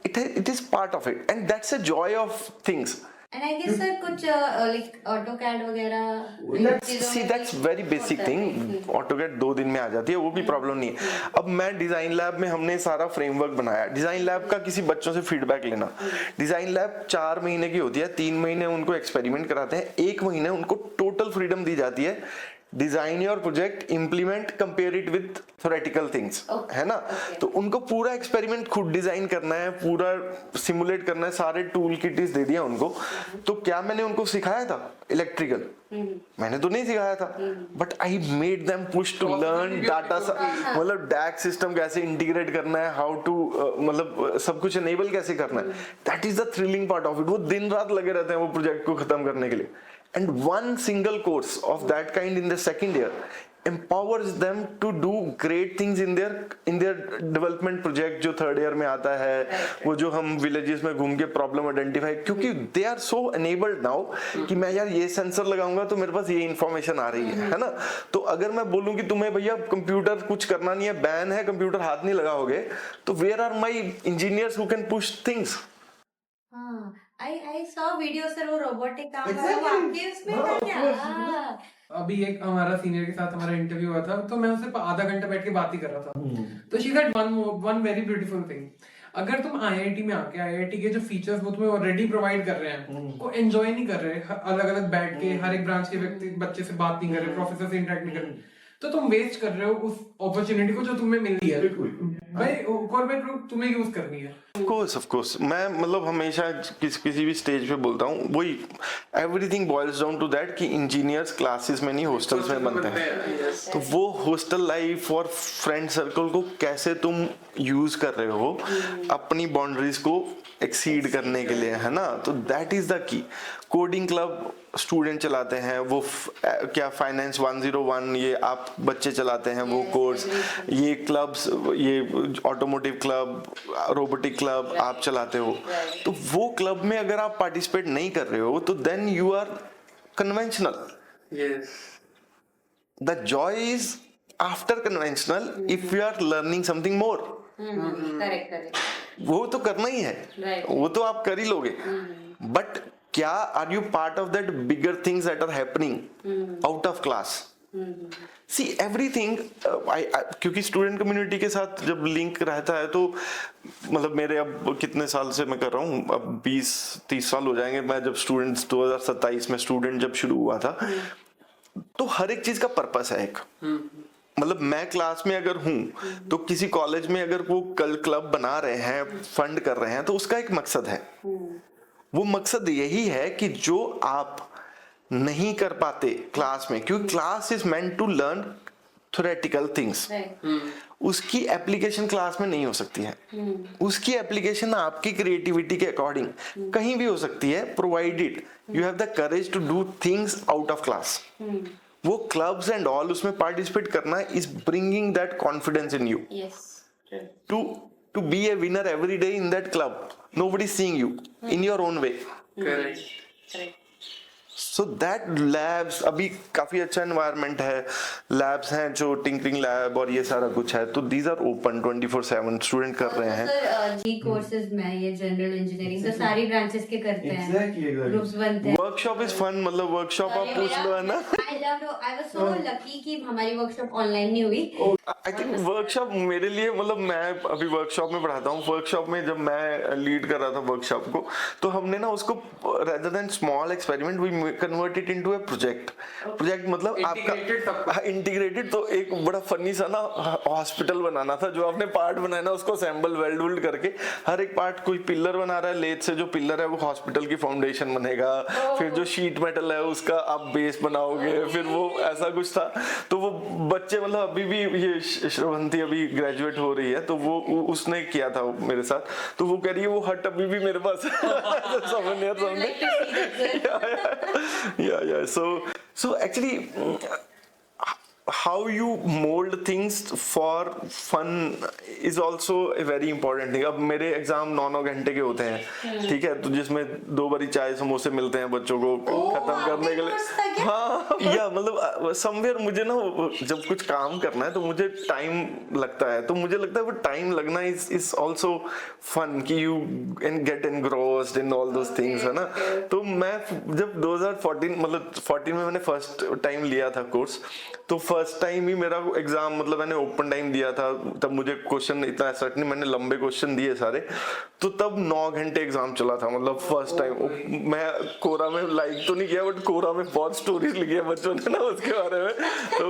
it is part of it, and that's a joy of things.
And I guess sir कुछ like AutoCAD वगैरह,
see that's very basic thing, AutoCAD 2 दिन में आ जाती है, वो भी प्रॉब्लम नहीं है। अब मैं डिजाइन लैब में हमने सारा फ्रेमवर्क बनाया, डिजाइन लैब का किसी बच्चों से फीडबैक लेना, डिजाइन लैब 4 महीने की होती है, 3 महीने उनको एक्सपेरिमेंट कराते हैं, 1 महीने उनको टोटल फ्रीडम दी जाती है, design your project, implement, compare it with theoretical things, है ना। तो उनको पूरा एक्सपेरिमेंट खुद डिजाइन करना है, पूरा सिमुलेट करना है, सारे टूल किट्स दे दिया उनको। तो क्या मैंने उनको सिखाया था इलेक्ट्रिकल? मैंने तो नहीं सिखाया था, but I made them push to learn data, मतलब डैक सिस्टम कैसे इंटीग्रेट करना है, हाउ टू मतलब सब कुछ एनेबल कैसे करना है, that is the thrilling part of it. वो दिन रात लगे रहते हैं वो प्रोजेक्ट को खत्म करने के लिए, and one single course of that kind in the second year empowers them to do great things in their development project जो third year में आता है, वो जो हम villages में घूम के problem identify, क्योंकि they are so enabled now कि मैं यार ये सेंसर लगाऊंगा तो मेरे पास ये इंफॉर्मेशन आ रही है ना। तो अगर मैं बोलूं कि तुम्हें भैया कंप्यूटर कुछ करना नहीं है, बैन है, कंप्यूटर हाथ नहीं लगाओगे, तो where are my engineers who can push things?
हाँ, I saw video sir, वो रोबोटिक काम आपके उसमें था क्या?
अभी एक हमारा सीनियर के साथ हमारा इंटरव्यू हुआ था, तो मैं उससे आधा घंटा बैठ के बात ही कर रहा था। तो she said one very beautiful thing, अगर तुम IIT में आके IIT के जो फीचर्स वो तुम्हें ऑलरेडी प्रोवाइड कर रहे हैं, को एंजॉय नहीं कर रहे, अलग अलग बैठ के हर एक ब्रांच के व्यक्ति बच्चे से बात नहीं कर रहे, प्रोफेसर से इंटरेक्ट नहीं कर रहे, तो तुम वेस्ट कर रहे हो उस अपॉर्चुनिटी को जो तुम्हें मिली है। भाई कॉर्पोरेट तुम्हें यूज करनी है।
Of course, मैं मतलब हमेशा किसी भी स्टेज पे बोलता हूँ, वही everything boils down to that कि इंजीनियर्स क्लासेस में नहीं हॉस्टल्स में बनते हैं। तो वो हॉस्टल लाइफ और फ्रेंड सर्कल को कैसे तुम यूज कर रहे हो अपनी बाउंड्रीज को एक्सीड करने के लिए, है ना। तो that is the key. Coding club student चलाते हैं, वो क्या फाइनेंस 101 ये आप बच्चे चलाते हैं वो कोर्स, ये क्लब्स, ये ऑटोमोटिव क्लब, रोबोटिक क्लब आप चलाते हो, तो वो क्लब में अगर आप पार्टिसिपेट नहीं कर रहे हो तो then you are conventional. The joy is after conventional if you are learning something more.
Correct.
वो तो करना ही है, वो तो आप कर ही लोगे, बट क्या are you part of that bigger things that are happening out of class. See everything, क्योंकि स्टूडेंट कम्युनिटी के साथ जब लिंक रहता है तो मतलब मेरे अब कितने साल से मैं कर रहा हूँ, अब 20-30 साल हो जाएंगे. मैं जब 2027 में स्टूडेंट जब शुरू हुआ था, तो हर एक चीज का पर्पस है एक. मतलब मैं क्लास में अगर हूं तो किसी कॉलेज में अगर वो कल क्लब बना रहे हैं, फंड कर रहे हैं, तो उसका एक मकसद है. वो मकसद यही है कि जो आप नहीं कर पाते क्लास में, क्योंकि class is meant to learn theoretical things, उसकी एप्लीकेशन क्लास में नहीं हो सकती है. उसकी एप्लीकेशन आपकी क्रिएटिविटी के अकॉर्डिंग कहीं भी हो सकती है, provided you have the courage to do things out of class. वो क्लब्स एंड ऑल उसमें पार्टिसिपेट करना is bringing that confidence in you to be a winner every day in that club. Nobody is seeing you in your own way.
Correct.
So that labs अभी काफी अच्छा environment है, labs हैं जो tinkering lab और ये सारा कुछ है, तो दीज आर ओपन 24/7 स्टूडेंट कर रहे हैं.
सर जी कोर्सेज में ये जनरल इंजीनियरिंग तो सारी ब्रांचेस के करते हैं, ग्रुप्स बनते हैं.
वर्कशॉप इज फन, मतलब वर्कशॉप आप पूछ लो है ना.
आई वाज सो लकी कि हमारी वर्कशॉप ऑनलाइन नहीं हुई.
आई थिंक वर्कशॉप मेरे लिए, मतलब मैं अभी वर्कशॉप में पढ़ाता हूँ, वर्कशॉप में जब मैं लीड कर रहा था वर्कशॉप को, तो हमने ना उसको rather than small experiment we convert it into a project. मतलब आपका इंटीग्रेटेड, तो एक बड़ा फनी सा ना हॉस्पिटल बनाना था, जो आपने पार्ट बनाया ना उसको असेंबल वेल्ड करके, हर एक पार्ट, कोई पिलर बना रहा है लेथ से, जो पिलर है वो हॉस्पिटल की फाउंडेशन बनेगा, फिर जो शीट मेटल है उसका आप बेस बनाओगे, फिर वो ऐसा कुछ था. तो वो बच्चे, मतलब अभी भी ये श्रवंती अभी ग्रेजुएट हो रही है, तो वो उसने किया था मेरे साथ, तो वो कह रही है वो हट अभी भी मेरे पास yeah. So actually, how you mold things for fun is also a very important thing. अब मेरे एग्जाम 9 घंटे के होते हैं, ठीक है, तो जिसमें 2 बारी चाय समोसे मिलते हैं बच्चों को खत्म करने के लिए. हाँ, या मतलब समवेयर मुझे ना जब कुछ काम करना है तो मुझे टाइम लगता है, तो मुझे लगता है वो टाइम लगना इज ऑल्सो फन, कि you get engrossed in all those things, है ना. तो मैं जब 2014 मतलब 14 में मैंने फर्स्ट टाइम लिया था कोर्स, तो फर्स्ट टाइम ही मेरा एग्जाम, मतलब मैंने ओपन टाइम दिया था, तब मुझे क्वेश्चन इतना एसर्ट नहीं, मैंने लंबे क्वेश्चन दिए सारे, तो तब 9 घंटे एग्जाम चला था. मतलब फर्स्ट टाइम मैं कोरा में लाइक तो नहीं किया, बट कोरा में बहुत स्टोरीज लिखी है बच्चों ने ना उसके बारे में. तो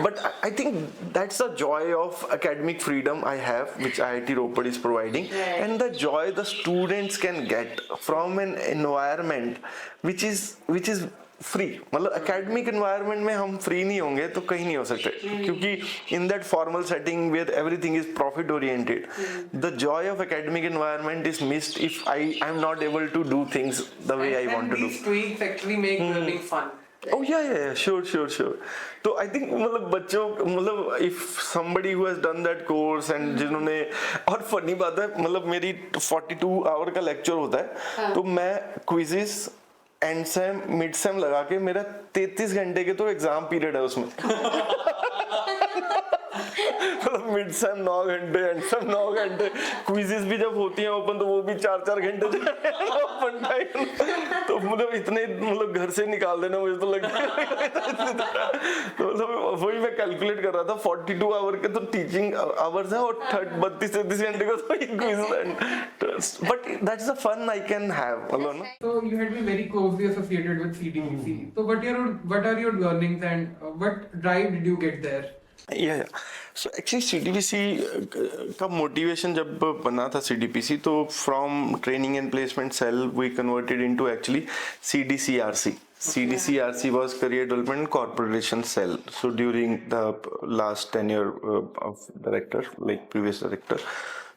but I think that's the joy of academic freedom I have, which IIT Ropar is providing, and the joy the students can get from an environment which is free. मतलब एकेडमिक एनवायरनमेंट में हम free नहीं होंगे तो कहीं नहीं हो सकते, क्योंकि in that formal setting where everything is profit oriented, the joy of academic environment is missed if I am not able to do things the way I want to do.
These tweaks actually make learning fun.
Oh yeah, sure. तो I think मतलब बच्चों, मतलब if somebody who has done that course and जिन्होंने, और funny बात है, मतलब मेरी 42 आवर का लेक्चर होता है, तो मैं quizzes and same mid sem लगा के मेरा 33 घंटे के तो एग्जाम पीरियड है उसमें. मतलब मिड सेम 9 घंटे, एंड सेम 9 घंटे, क्विजेस भी जब होती हैं ओपन तो वो भी 4-4 घंटे ओपन टाइम. तो मतलब इतने, मतलब घर से निकाल देना मुझे तो लगता है. तो मतलब वही मैं कैलकुलेट कर रहा था, 42 आवर के तो टीचिंग आवर्स है, और 32-33 घंटे का तो quiz. But that's the fun I can have.
So you had been very closely associated with CDPC. So what are your learnings and what drive did you get there?
Yeah. So actually CDPC का motivation जब बना था CDPC, तो from training and placement cell we converted into actually CDCRC. CDCRC was Career Development and Corporation Cell. So during the last tenure of director, like previous director,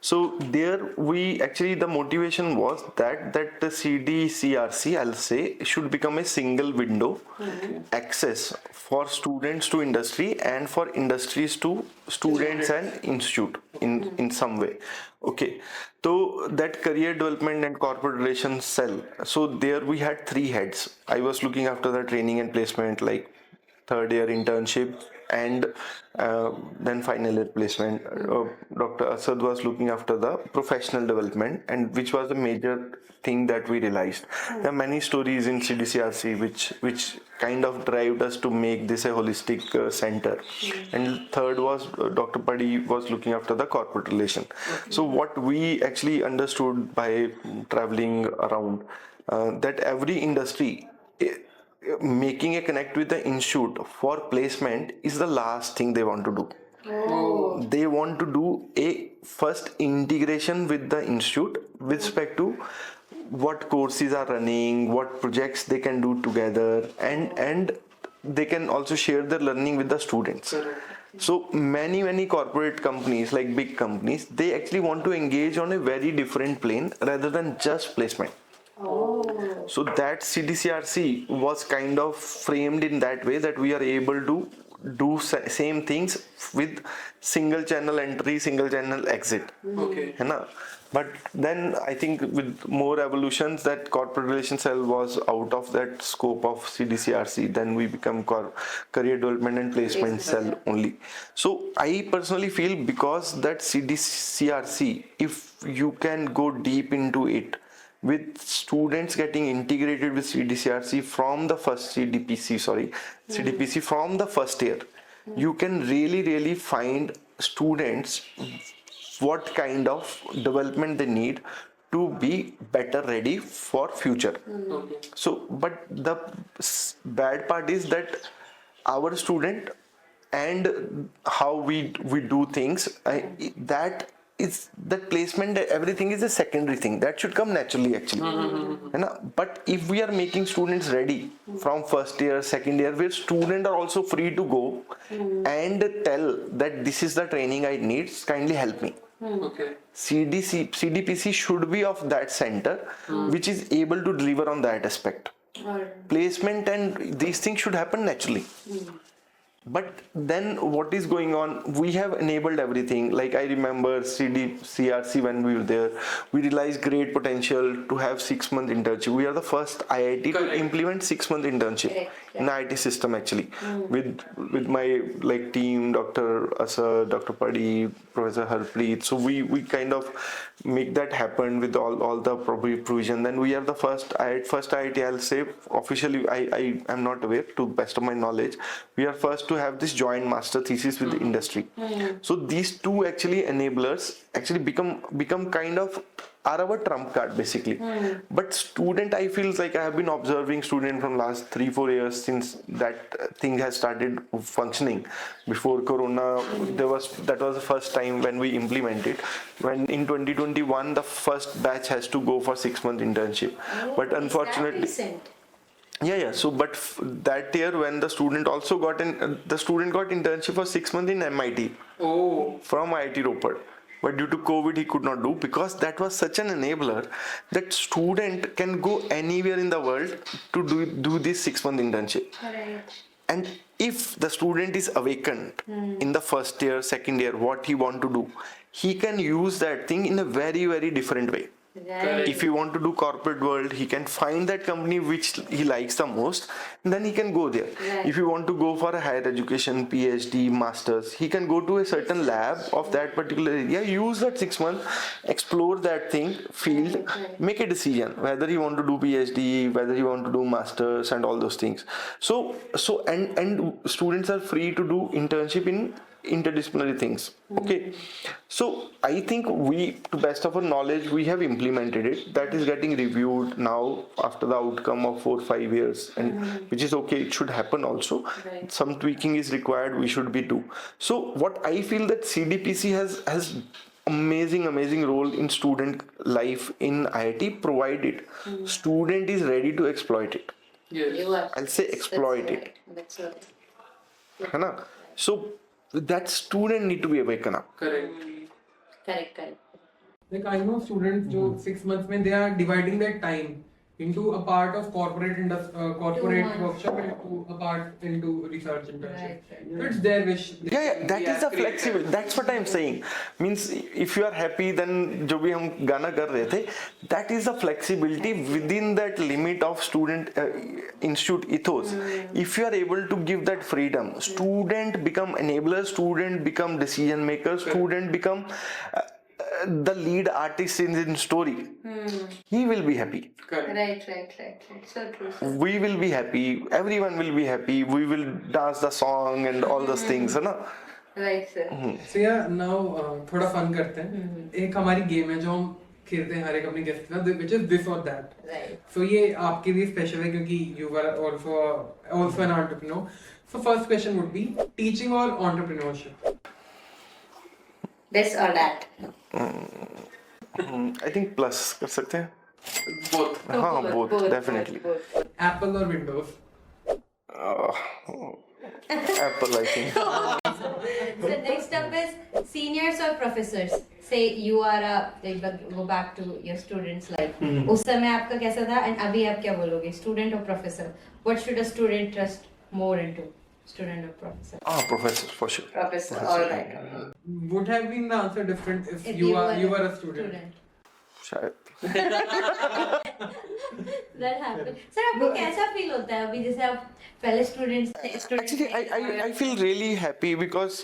So there we actually, the motivation was that the CDCRC, I'll say, should become a single window access for students to industry and for industries to students and institute in some way. Okay, so that career development and corporate relations cell. So there we had three heads. I was looking after the training and placement, like third year internship, and then final year placement. Dr. Asad was looking after the professional development, and which was the major thing that we realized. There are many stories in CDCRC which kind of drived us to make this a holistic center. And third was Dr. Padi was looking after the corporate relation. So what we actually understood by traveling around, that every industry, making a connect with the institute for placement is the last thing they want to do. They want to do a first integration with the institute with respect to what courses are running, what projects they can do together, and they can also share their learning with the students. So many corporate companies, like big companies, they actually want to engage on a very different plane rather than just placement. So that CDCRC was kind of framed in that way that we are able to do same things with single channel entry, single channel exit.
Okay.
है ना? But then I think with more evolutions, that corporate relations cell was out of that scope of CDCRC. Then we become career development and placement cell only. So I personally feel, because that CDCRC, if you can go deep into it, with students getting integrated with CDCRC from the first CDPC from the first year, you can really find students what kind of development they need to be better ready for future. So, but the bad part is that our student and how we do things, that placement, everything is a secondary thing that should come naturally actually. But if we are making students ready from first year, second year, where students are also free to go and tell that this is the training I need, kindly help me.
Okay.
CDPC should be of that center which is able to deliver on that aspect. Placement and these things should happen naturally. But then what is going on? We have enabled everything. Like I remember CDCRC, when we were there, we realized great potential to have 6-month internship. We are the first IIT to implement 6-month internship in IT system actually. With my like team, Dr. Asad, Dr. Padi, Professor Harpreet. So we kind of make that happen with all the provision. Then we are the first IIT, I'll say officially, I am not aware, to best of my knowledge, we are first to have this joint master thesis with the industry. So these two actually enablers actually become kind of are our trump card basically. But student, I feel like I have been observing student from last 3-4 years since that thing has started functioning. Before Corona, that was the first time when we implemented. When in 2021, the first batch has to go for 6-month internship. But unfortunately, yeah. So, but that year when the student also got internship for 6 months in MIT. From IIT Ropar. But due to COVID, he could not do, because that was such an enabler that student can go anywhere in the world to do this 6-month internship.
Right.
And if the student is awakened in the first year, second year, what he want to do, he can use that thing in a very different way.
Right.
If he want to do corporate world, he can find that company which he likes the most, and then he can go there.
Right.
If you want to go for a higher education, PhD, masters, he can go to a certain lab of that particular area, use that 6 months, explore that thing, field, make a decision whether he want to do PhD, whether he want to do masters, and all those things. So and students are free to do internship in interdisciplinary things. Okay, so I think we, to best of our knowledge, we have implemented it. That is getting reviewed now after the outcome of 4-5 years, and which is okay. It should happen also. Some tweaking is required. We should be do. So what I feel that CDPC has amazing role in student life in IIT, provided student is ready to exploit it.
Yes.
I'll say exploit it.
That's right.
है ना? So that student need to be awakened up.
Correct.
Correct.
Like I know students जो 6 months में they are dividing their time into a part of corporate workshop and a part into research internship. So it's their wish.
Yeah, that is the flexible. That's what I'm saying. Means if you are happy, then जो भी हम गाना कर रहे थे, that is the flexibility within that limit of student institute ethos. If you are able to give that freedom, student become enabler, student become decision maker, student become the lead artist in story. He will be happy.
Right. So true.
We will be happy. Everyone will be happy. We will dance the song and all those things, है ना?
Right, sir.
So yeah, now थोड़ा fun करते हैं. एक हमारी game है जो हम खेलते हैं हर एक अपनी गेस्ट के साथ, which is this or that.
Right.
So ये आपके लिए स्पेशल है क्योंकि you were also an entrepreneur. So first question would be teaching or entrepreneurship.
This or that.
I think plus कर सकते हैं.
Both.
हाँ, both definitely.
Apple or Windows.
Apple, I think.
So next up is seniors or professors. Say you are go back to your students' life. उस समय आपका कैसा था and अभी आप क्या बोलोगे? Student or professor? What should a student trust more into? Student or professor?
Professor for sure.
Professor. All right.
Would have been the answer different if
If
you were a student.
शायद.
That happened. Sir, आपको कैसा feel होता है अभी जैसे आप पहले
Actually, I feel really happy because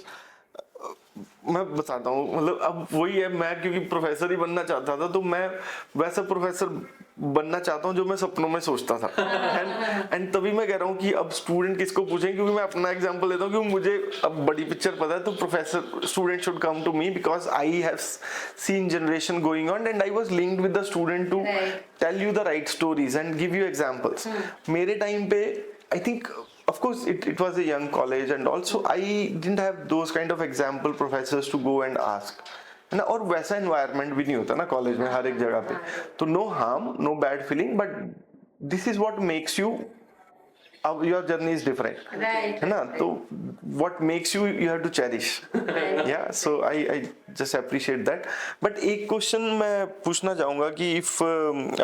मैं बताता हूँ, मतलब अब वही है, मैं क्योंकि प्रोफेसर ही बनना चाहता था तो मैं वैसा प्रोफेसर बनना चाहता हूँ जो मैं सपनों में सोचता था. एंड तभी मैं कह रहा हूँ कि अब स्टूडेंट किसको पूछें, क्योंकि मैं अपना एग्जांपल लेता हूँ क्योंकि मुझे अब बड़ी पिक्चर पता है. तो professor student should come to me because I have seen generation going on and I was linked with the student to tell you the right stories and give you examples. मेरे time पे I think of course it was a young college and also I didn't have those kind of example professors to go and ask ना, और वैसा environment भी नहीं होता ना college में हर एक जगह पे. तो no harm, no bad feeling, but this is what makes you your journey is different,
Right.
है ना. तो what makes you have to cherish. Yeah, so I just appreciate that. But एक question मैं पूछना चाहूँगा कि if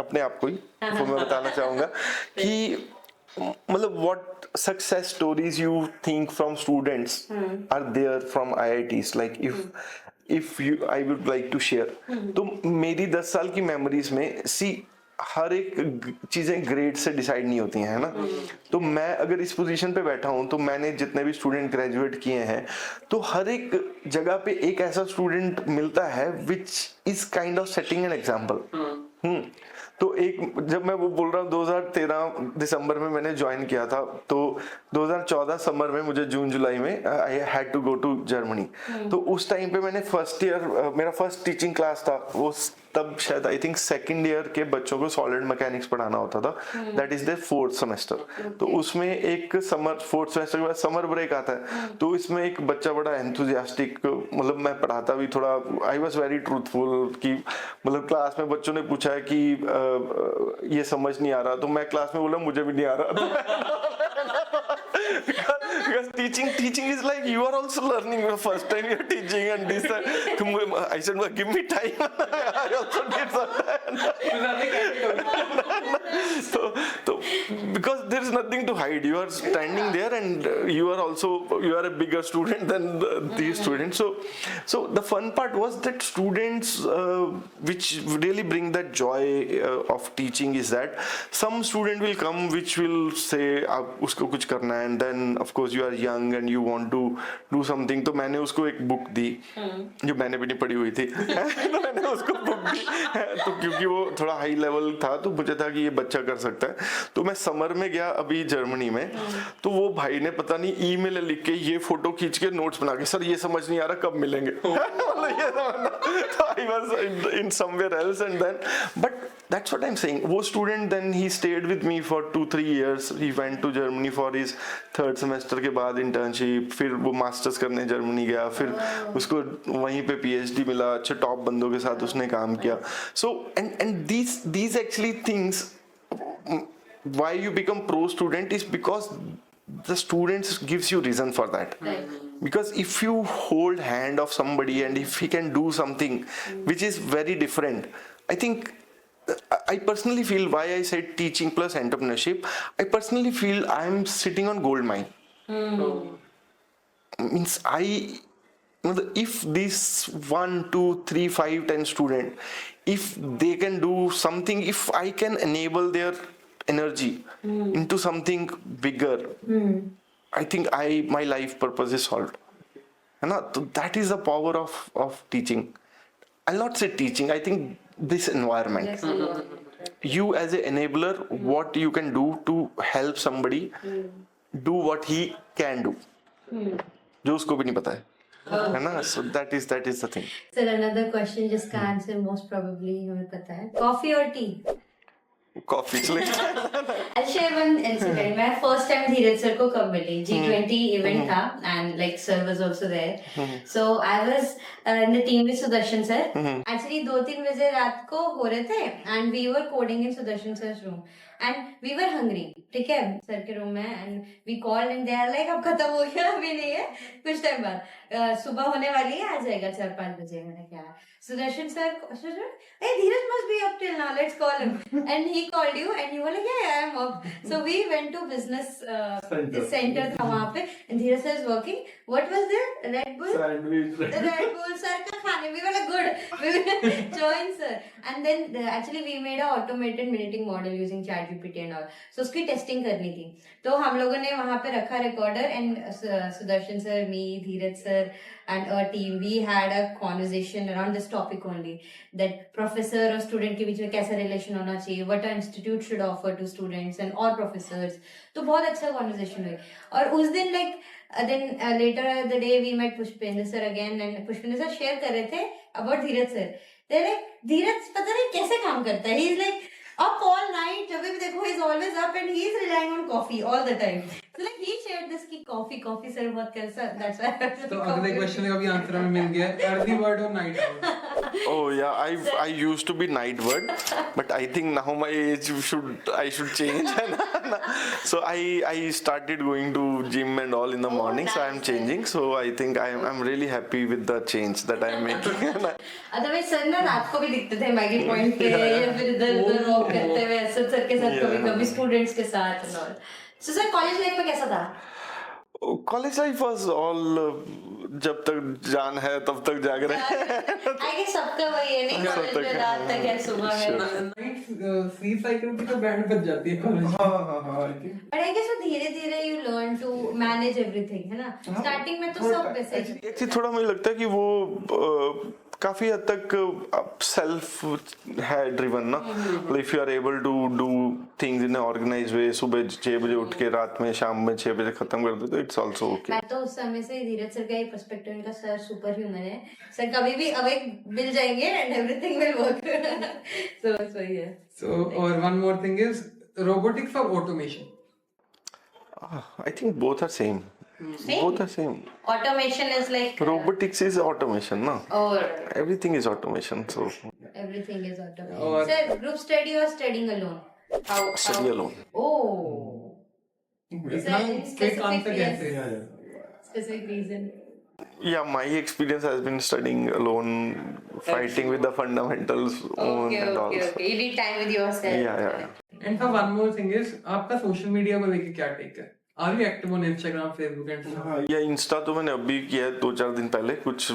अपने आप को ही वो मैं बताना चाहूँगा कि मतलब what success stories you think from students are there from IITs, like if you I would like to share. तो मेरी 10 साल की मेमोरीज में हर एक चीजें ग्रेड से डिसाइड नहीं होती हैं, है ना. तो मैं अगर इस पोजीशन पे बैठा हूँ तो मैंने जितने भी स्टूडेंट ग्रेजुएट किए हैं तो हर एक जगह पे एक ऐसा स्टूडेंट मिलता है which is kind of setting an example. तो एक जब मैं वो बोल रहा हूँ 2013 दिसंबर में मैंने ज्वाइन किया था, तो 2014 समर में मुझे जून जुलाई में I had to go to Germany. तो उस टाइम पे मैंने फर्स्ट ईयर मेरा फर्स्ट टीचिंग क्लास था वो तब शायद आई थिंक सेकंड ईयर के बच्चों को सॉलिड मैकेनिक्स पढ़ाना होता था. That is their fourth semester. तो उसमें एक समर फोर्थ सेमेस्टर के बाद समर ब्रेक आता है. तो इसमें एक बच्चा बड़ा एंथुजियास्टिक, मतलब मैं पढ़ाता भी थोड़ा, आई वाज वेरी ट्रूथफुल कि मतलब क्लास में बच्चों ने पूछा है कि ये समझ नहीं आ रहा, तो मैं क्लास में बोला मुझे भी नहीं आ रहा. because teaching is like you are also learning the first time you are teaching and this I said give me time. I also did so because there is nothing to hide, you are standing there and you are a bigger student than these students. So the fun part was that students which really bring that joy of teaching is that some student will come which will say usko kuch karna है, and then of course you are young and you want to do something. तो मैंने उसको एक book दी जो मैंने भी नहीं पढ़ी हुई थी. तो मैंने उसको बुक दी तो क्योंकि वो थोड़ा हाई लेवल था तो मुझे था कि ये बच्चा कर सकता है. तो मैं समर में गया अभी जर्मनी में, तो वो भाई ने पता नहीं ईमेल लिख के ये फोटो खींच के नोट्स बना के, सर ये समझ नहीं आ रहा कब मिलेंगे. तो I was in somewhere else and then but that's what I'm saying. वो student then he stayed with me for 2-3 years. He went to Germany for his third semester के बाद internship, फिर वो masters करने जर्मनी गया, फिर उसको वहीं पे PhD मिला, अच्छे टॉप बंदों के साथ उसने काम किया. So and these actually things, why you become pro student is because the students gives you reason for that. because if you hold hand of somebody and if he can do something which is very different, I think I personally feel, why I said teaching plus entrepreneurship, I personally feel I am sitting on gold mine. Means if these 1, 2, 3, 5, 10 student, if they can do something, if I can enable their energy into something bigger, I think my life purpose is solved. So that is the power of teaching. I'll not say teaching, I think this environment.
Yes, right.
You as an enabler, what you can do to help somebody do what he can do, जो उसको भी नहीं पता है ना? So that is the thing.
Sir, another question जिसका answer most probably हमें पता है. Coffee or tea?
Coffee
I'll share one incident. मैं first time धीरज sir को कब मिली? G20 event था and like sir was also there. So I was in the team with Sudarshan sir. Actually 2-3 बजे रात को हो रहे थे and we were coding in Sudarshan sir's room and we were hungry. ठीक है सर के रूम में and we called and they are like अब खत्म हो गया, अभी नहीं है, कुछ टाइम बाद सुबह होने वाली है, आ जाएगा 4-5 बजे. मैंने क्या Sudarshan sir, hey Dheeraj must be up till now, let's call him. And he called you and you were like, yeah, I am up. So we went to business center था वहाँ पे and Dheeraj sir is working. What was there? Red Bull?
Sandwich.
The Red Bull sir का खाने. We were like good. We will join sir. And then actually we made a automated minuting model using ChatGPT and all. So उसकी testing करनी थी. तो हम लोगों ने वहाँ पे रखा recorder and Sudarshan sir, me, Dheeraj sir and our team, we had a conversation around this topic only, that professor और student के बीच में कैसा relation होना चाहिए, what an institute should offer to students and all professors. तो बहुत अच्छा conversation हुई. और उस दिन like then later the day we met Pushpendra sir again and Pushpendra sir share कर रहे थे about Dheeraj sir. They're like, Dheeraj पता नहीं कैसे काम करता है. He's like up all night, जब भी देखो he's always up and he's relying on coffee all the time. So like he shared this कि coffee sir बहुत कैसा, that's why.
तो अगले क्वेश्चन का भी आंसर हमें मिल गया है. Early bird or night owl?
Oh yeah, I used to be night bird, but I think now my age I should change. So I started going to gym and all in the morning, so I am changing. So I think I'm really happy with the change that I am making.
Otherwise sir ना रात को भी दिखते थे Maggi point पे या फिर इधर उधर वॉक करते हुए असद सर के साथ, कभी कभी स्टूडेंट्स के साथ and all. So sir college life में कैसा था?
College life was all जब तक जान है तब तक जाग रहे हैं.
आई गेस सबका वही है नहीं, कॉलेज में रात तक है, सुबह है.
नाइट स्लीप साइकिल की तो बैंड बज जाती है कॉलेज. हां
बट आई गेस धीरे धीरे you learn to manage everything, है ना? स्टार्टिंग में तो सब वैसे ही.
एक चीज थोड़ा मुझे लगता है कि वो काफी हद तक सेल्फ है ड्रिवन ना. If you are able to do things in organise way, सुबह 6 बजे उठ के रात में शाम में 6 बजे खत्म कर दे तो इट्स आल्सो ओके.
मैं तो उस समय से धीरज सर का ही पर्सपेक्टिव, इनका सर सुपर ह्यूमन है. सर कभी भी अवेक मिल जाएंगे एंड एवरीथिंग विल वर्क. सो सही है.
सो और one more thing is robotics और automation.
I think both are same. Both are same.
Automation is like
Robotics is automation, no?
or
Everything is automation. So
everything is automation.
Or-
Sir, group study or studying alone? How
study alone.
Oh. Is there any
quick answer
specific
कैसे?
specific reason?
Yeah, my experience has been studying alone, fighting with the fundamentals
Okay,
and all.
okay. You need time with yourself.
Yeah.
And for one more thing is आपका social media को लेके क्या take है? Are you active on Instagram, Facebook and
या insta तो मैंने अभी किया है 2-4 दिन पहले, कुछ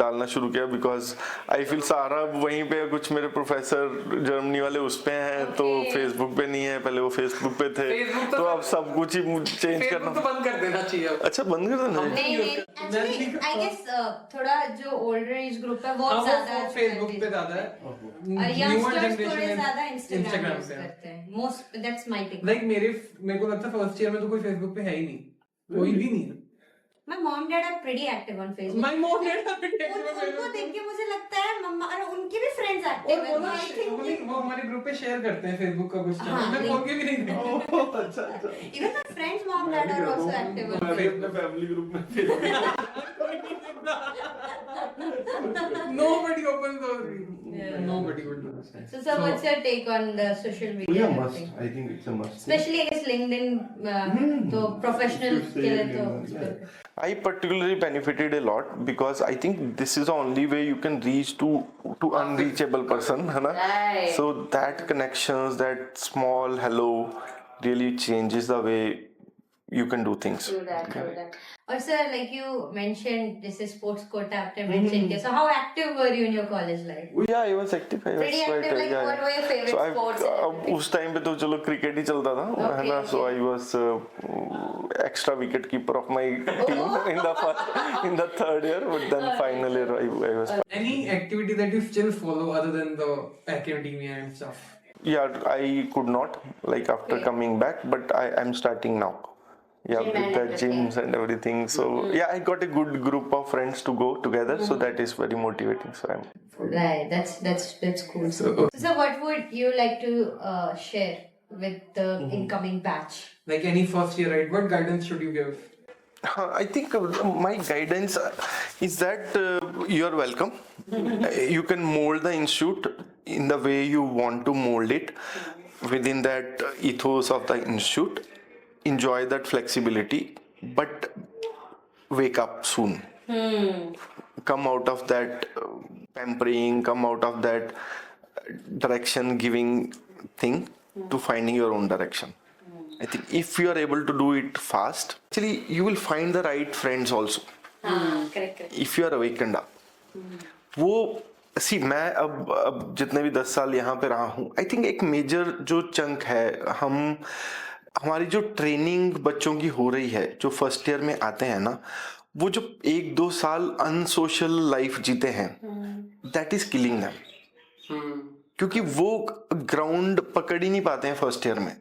डालना शुरू किया बिकॉज आई फील सारा वहीं पे, कुछ मेरे प्रोफेसर जर्मनी वाले उस पे हैं तो फेसबुक पे नहीं है. पहले वो फेसबुक पे थे
Facebook
तो अब सब कुछ ही चेंज
फेसबुक
करना.
तो बंद कर देना चाहिए अब.
अच्छा बंद कर देना.
नहीं एक्चुअली आई गेस थोड़ा जो ओल्डर एज ग्रुप है वो
हाँ,
ज्यादा
वो फेसबुक पे ज्यादा है.
और यंगस्टर्स थोड़े ज्यादा इंस्टाग्राम यूज करते हैं. Most that's my take.
Like मेरे को लगता है फर्स्ट ईयर में तो कोई फेसबुक पे है ही नहीं, कोई भी नहीं.
My mom dad are pretty active on Facebook.
My mom dad have been
उनको देख के मुझे लगता है मम्मा और उनके भी फ्रेंड्स एक्टिव हैं. I think
वो हमारे ग्रुप पे शेयर करते हैं फेसबुक का कुछ
हाँ,
टाइम. मैं खोल के भी नहीं देखता.
अच्छा.
even my friends mom dad are also active on
मैं अपने फैमिली ग्रुप में
Nobody opens those. Nobody would do this.
So, sir, what's your take on the social media thing?
I think it's a must.
Especially, I guess, LinkedIn, तो professional के लिए तो
I particularly benefited a lot because I think this is the only way you can reach to unreachable person, है ना?
Right.
So that connections, that small hello, really changes the way you can do things.
True that. Or sir, like you mentioned, this is sports quota after mentioned. So how active were you in your college life?
Yeah, I was active. I was
Pretty
quite
active. Like,
yeah.
what were your favorite
So
sports?
अब उस time पे तो चलो cricket ही चलता था, है ना? So I was extra wicket keeper of my team in the third year, but then final year I was.
Any activity that you still follow other than the academia and stuff?
Yeah, I could not like after coming back, but I am starting now. Yeah,
Gym
with
and
the
everything.
gyms and everything. So yeah, I got a good group of friends to go together. So that is very motivating. So I'm.
Right, that's cool. So, what would you like to share with the incoming batch?
Like any first year, right? What guidance should you give?
I think my guidance is that you are welcome. You can mold the institute in the way you want to mold it within that ethos of the institute. Enjoy that flexibility, but wake up soon. Come out of that pampering, come out of that direction giving thing to finding your own direction. I think if you are able to do it fast, actually you will find the right friends also.
Correct.
If you are awakened up. वो सी मैं अब जितने भी 10 साल यहाँ पे रहा हूँ, आई थिंक एक मेजर जो चंक है, हमारी जो ट्रेनिंग बच्चों की हो रही है, जो फर्स्ट ईयर में आते हैं ना, वो जो 1-2 साल अनसोशल लाइफ जीते हैं, दैट इज किलिंग देम. क्योंकि वो ग्राउंड पकड़ ही नहीं पाते हैं फर्स्ट ईयर में,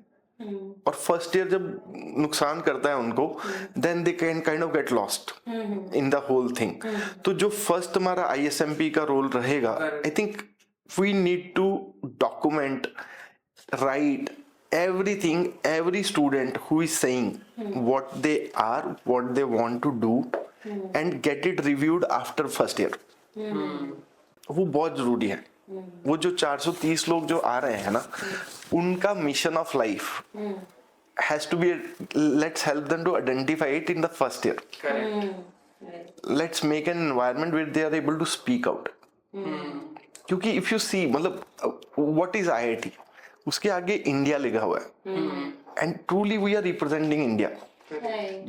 और फर्स्ट ईयर जब नुकसान करता है उनको, then they can kind of get lost in the whole thing. तो जो फर्स्ट हमारा ISMP का रोल रहेगा, I think we need to document, right everything, every student who is saying what they are, what they want to do, and get it reviewed after first year. वो बहुत जरूरी है. वो जो 430 लोग जो आ रहे हैं ना, उनका mission of life has to be, let's help them to identify it in the first year. Let's make an environment where they are able to speak out. क्योंकि if you see, मतलब what is IIT? उसके आगे India लिखा हुआ है, and truly we are representing India.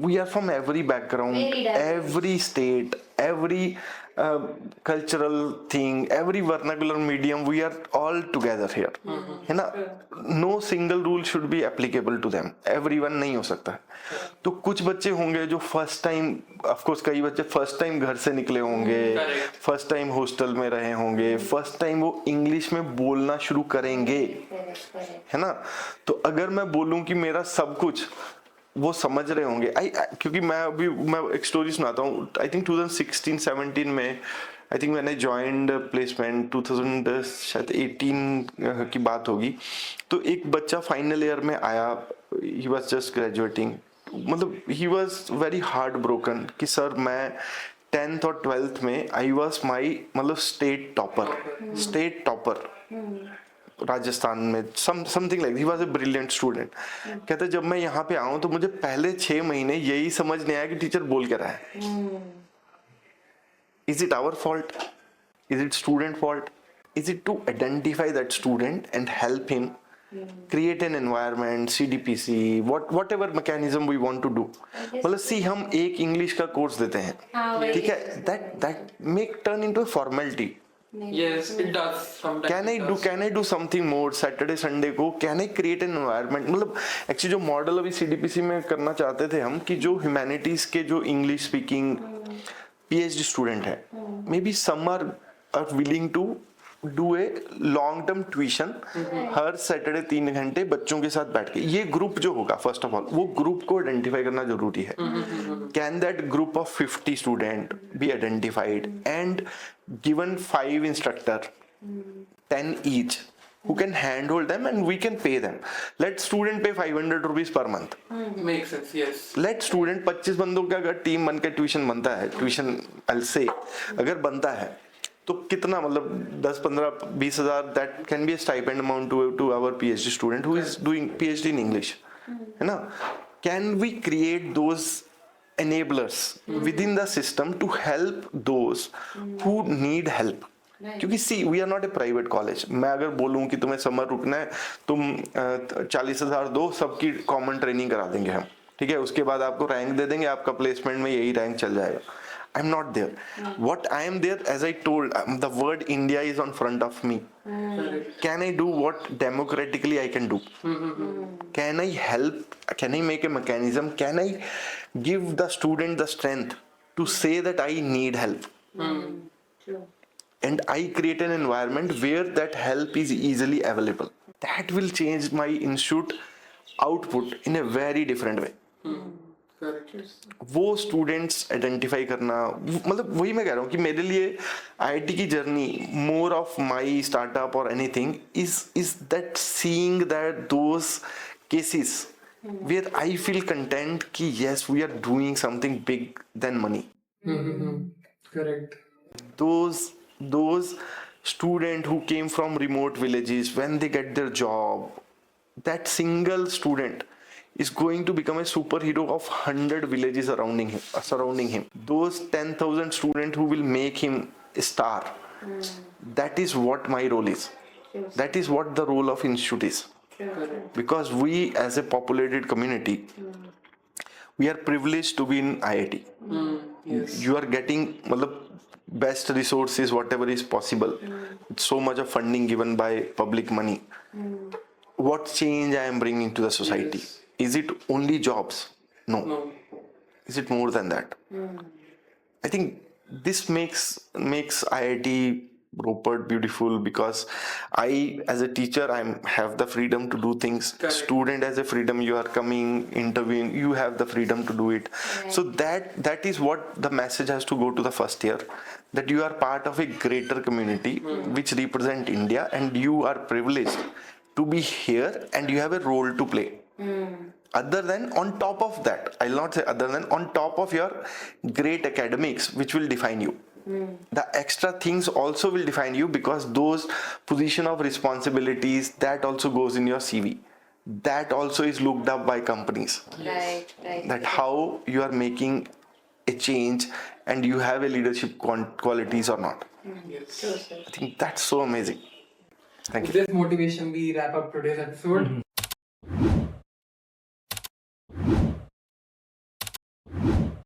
We are from every background, every state, every cultural thing, every vernacular medium. We are all together here, है ना? No single rule should be applicable to them. Everyone नहीं हो सकता. तो कुछ बच्चे होंगे जो फर्स्ट टाइम, ऑफ कोर्स कई बच्चे फर्स्ट टाइम घर से निकले होंगे, फर्स्ट टाइम हॉस्टल में रहे होंगे, फर्स्ट टाइम वो इंग्लिश में बोलना शुरू करेंगे, है ना? तो अगर मैं बोलूं कि मेरा सब कुछ वो समझ रहे होंगे, क्योंकि मैं एक स्टोरी सुनाता हूँ. आई थिंक 2016-17 में, आई थिंक मैंने ज्वाइंड प्लेसमेंट 2018 की बात होगी. तो एक बच्चा फाइनल ईयर में आया, ही वाज जस्ट ग्रेजुएटिंग, मतलब he was very heart broken कि सर मैं 10th और 12th में आई वाज माई, मतलब स्टेट टॉपर राजस्थान में, something like. He was a brilliant student. कहते जब मैं यहाँ पे आऊं तो मुझे पहले 6 महीने यही समझ नहीं आया कि टीचर बोल क्या रहा है. Is it our fault? Is it student fault? Is it to identify that student and help him create an environment, CDPC, whatever mechanism we want to do. मतलब सी हम एक इंग्लिश का कोर्स देते हैं, ठीक है, that make turn into a formality.
Yes, it does. Sometimes
Can I do something more? Saturday Sunday को can I create an environment? मतलब एक्चुअली जो मॉडल अभी CDPC में करना चाहते थे हम, कि जो ह्यूमैनिटीज के जो इंग्लिश स्पीकिंग PhD स्टूडेंट है, maybe some are willing to do a long term tuition हर सैटरडे 3 घंटे बच्चों के साथ बैठ के. ये ग्रुप जो होगा, फर्स्ट ऑफ ऑल वो ग्रुप को आइडेंटिफाई करना जरूरी है. Can that group of 50 student be identified and given 5 instructor, 10 each, who can handhold them and we can pay them. Let student pay 500 rupees per month.
Makes sense, yes.
Let student 25 बंदों का अगर team बन के tuition बनता है, tuition I'll say अगर बनता है, तो कितना मतलब 10-15-20 हज़ार that can be a stipend amount to our PhD student who is doing PhD in English, है ना? Can we create those enablers within the system to help those who need help? क्योंकि see we are not a private college. मैं अगर बोलूँ कि तुम्हें summer रुकना है, तुम 40,000 दो, सबकी कॉमन ट्रेनिंग करा देंगे हम, ठीक है, उसके बाद आपको रैंक दे देंगे, आपका प्लेसमेंट में यही रैंक चल जाएगा. I'm not there. What I am there, as I told, the word India is on front of me. Can I do what democratically I can do? Can I help? Can I make a mechanism? Can I give the student the strength to say that I need help?
True.
And I create an environment where that help is easily available. That will change my institute output in a very different way. वो students identify करना, मतलब वही मैं कह रहा हूँ कि मेरे लिए आईआईटी की journey more of my startup और anything is that seeing that those cases where I feel content कि yes we are doing something big than money.
Correct.
Those student who came from remote villages, when they get their job, that single student is going to become a superhero of 100 villages surrounding him. Those 10,000 students who will make him a star. That is what my role is. That is what the role of institute is. Because we as a populated community, we are privileged to be in IIT.
Yes.
You are getting best resources, whatever is possible. So much of funding given by public money. What change I am bringing to the society?
Yes.
Is it only jobs? No. Is it more than that? I think this makes IIT Ropar beautiful, because I as a teacher have the freedom to do things.
Correct.
Student has a freedom, you are coming, interviewing, you have the freedom to do it.
Right.
So that is what the message has to go to the first year, that you are part of a greater community which represent India, and you are privileged to be here and you have a role to play. Other than, on top of that, I'll not say other than, on top of your great academics which will define you, the extra things also will define you, because those position of responsibilities, that also goes in your CV, that also is looked up by companies,
Right.
that how you are making a change and you have a leadership qualities or not.
Yes.
True, sir.
I think that's so amazing. Thank you.
With this motivation, we wrap up today's episode.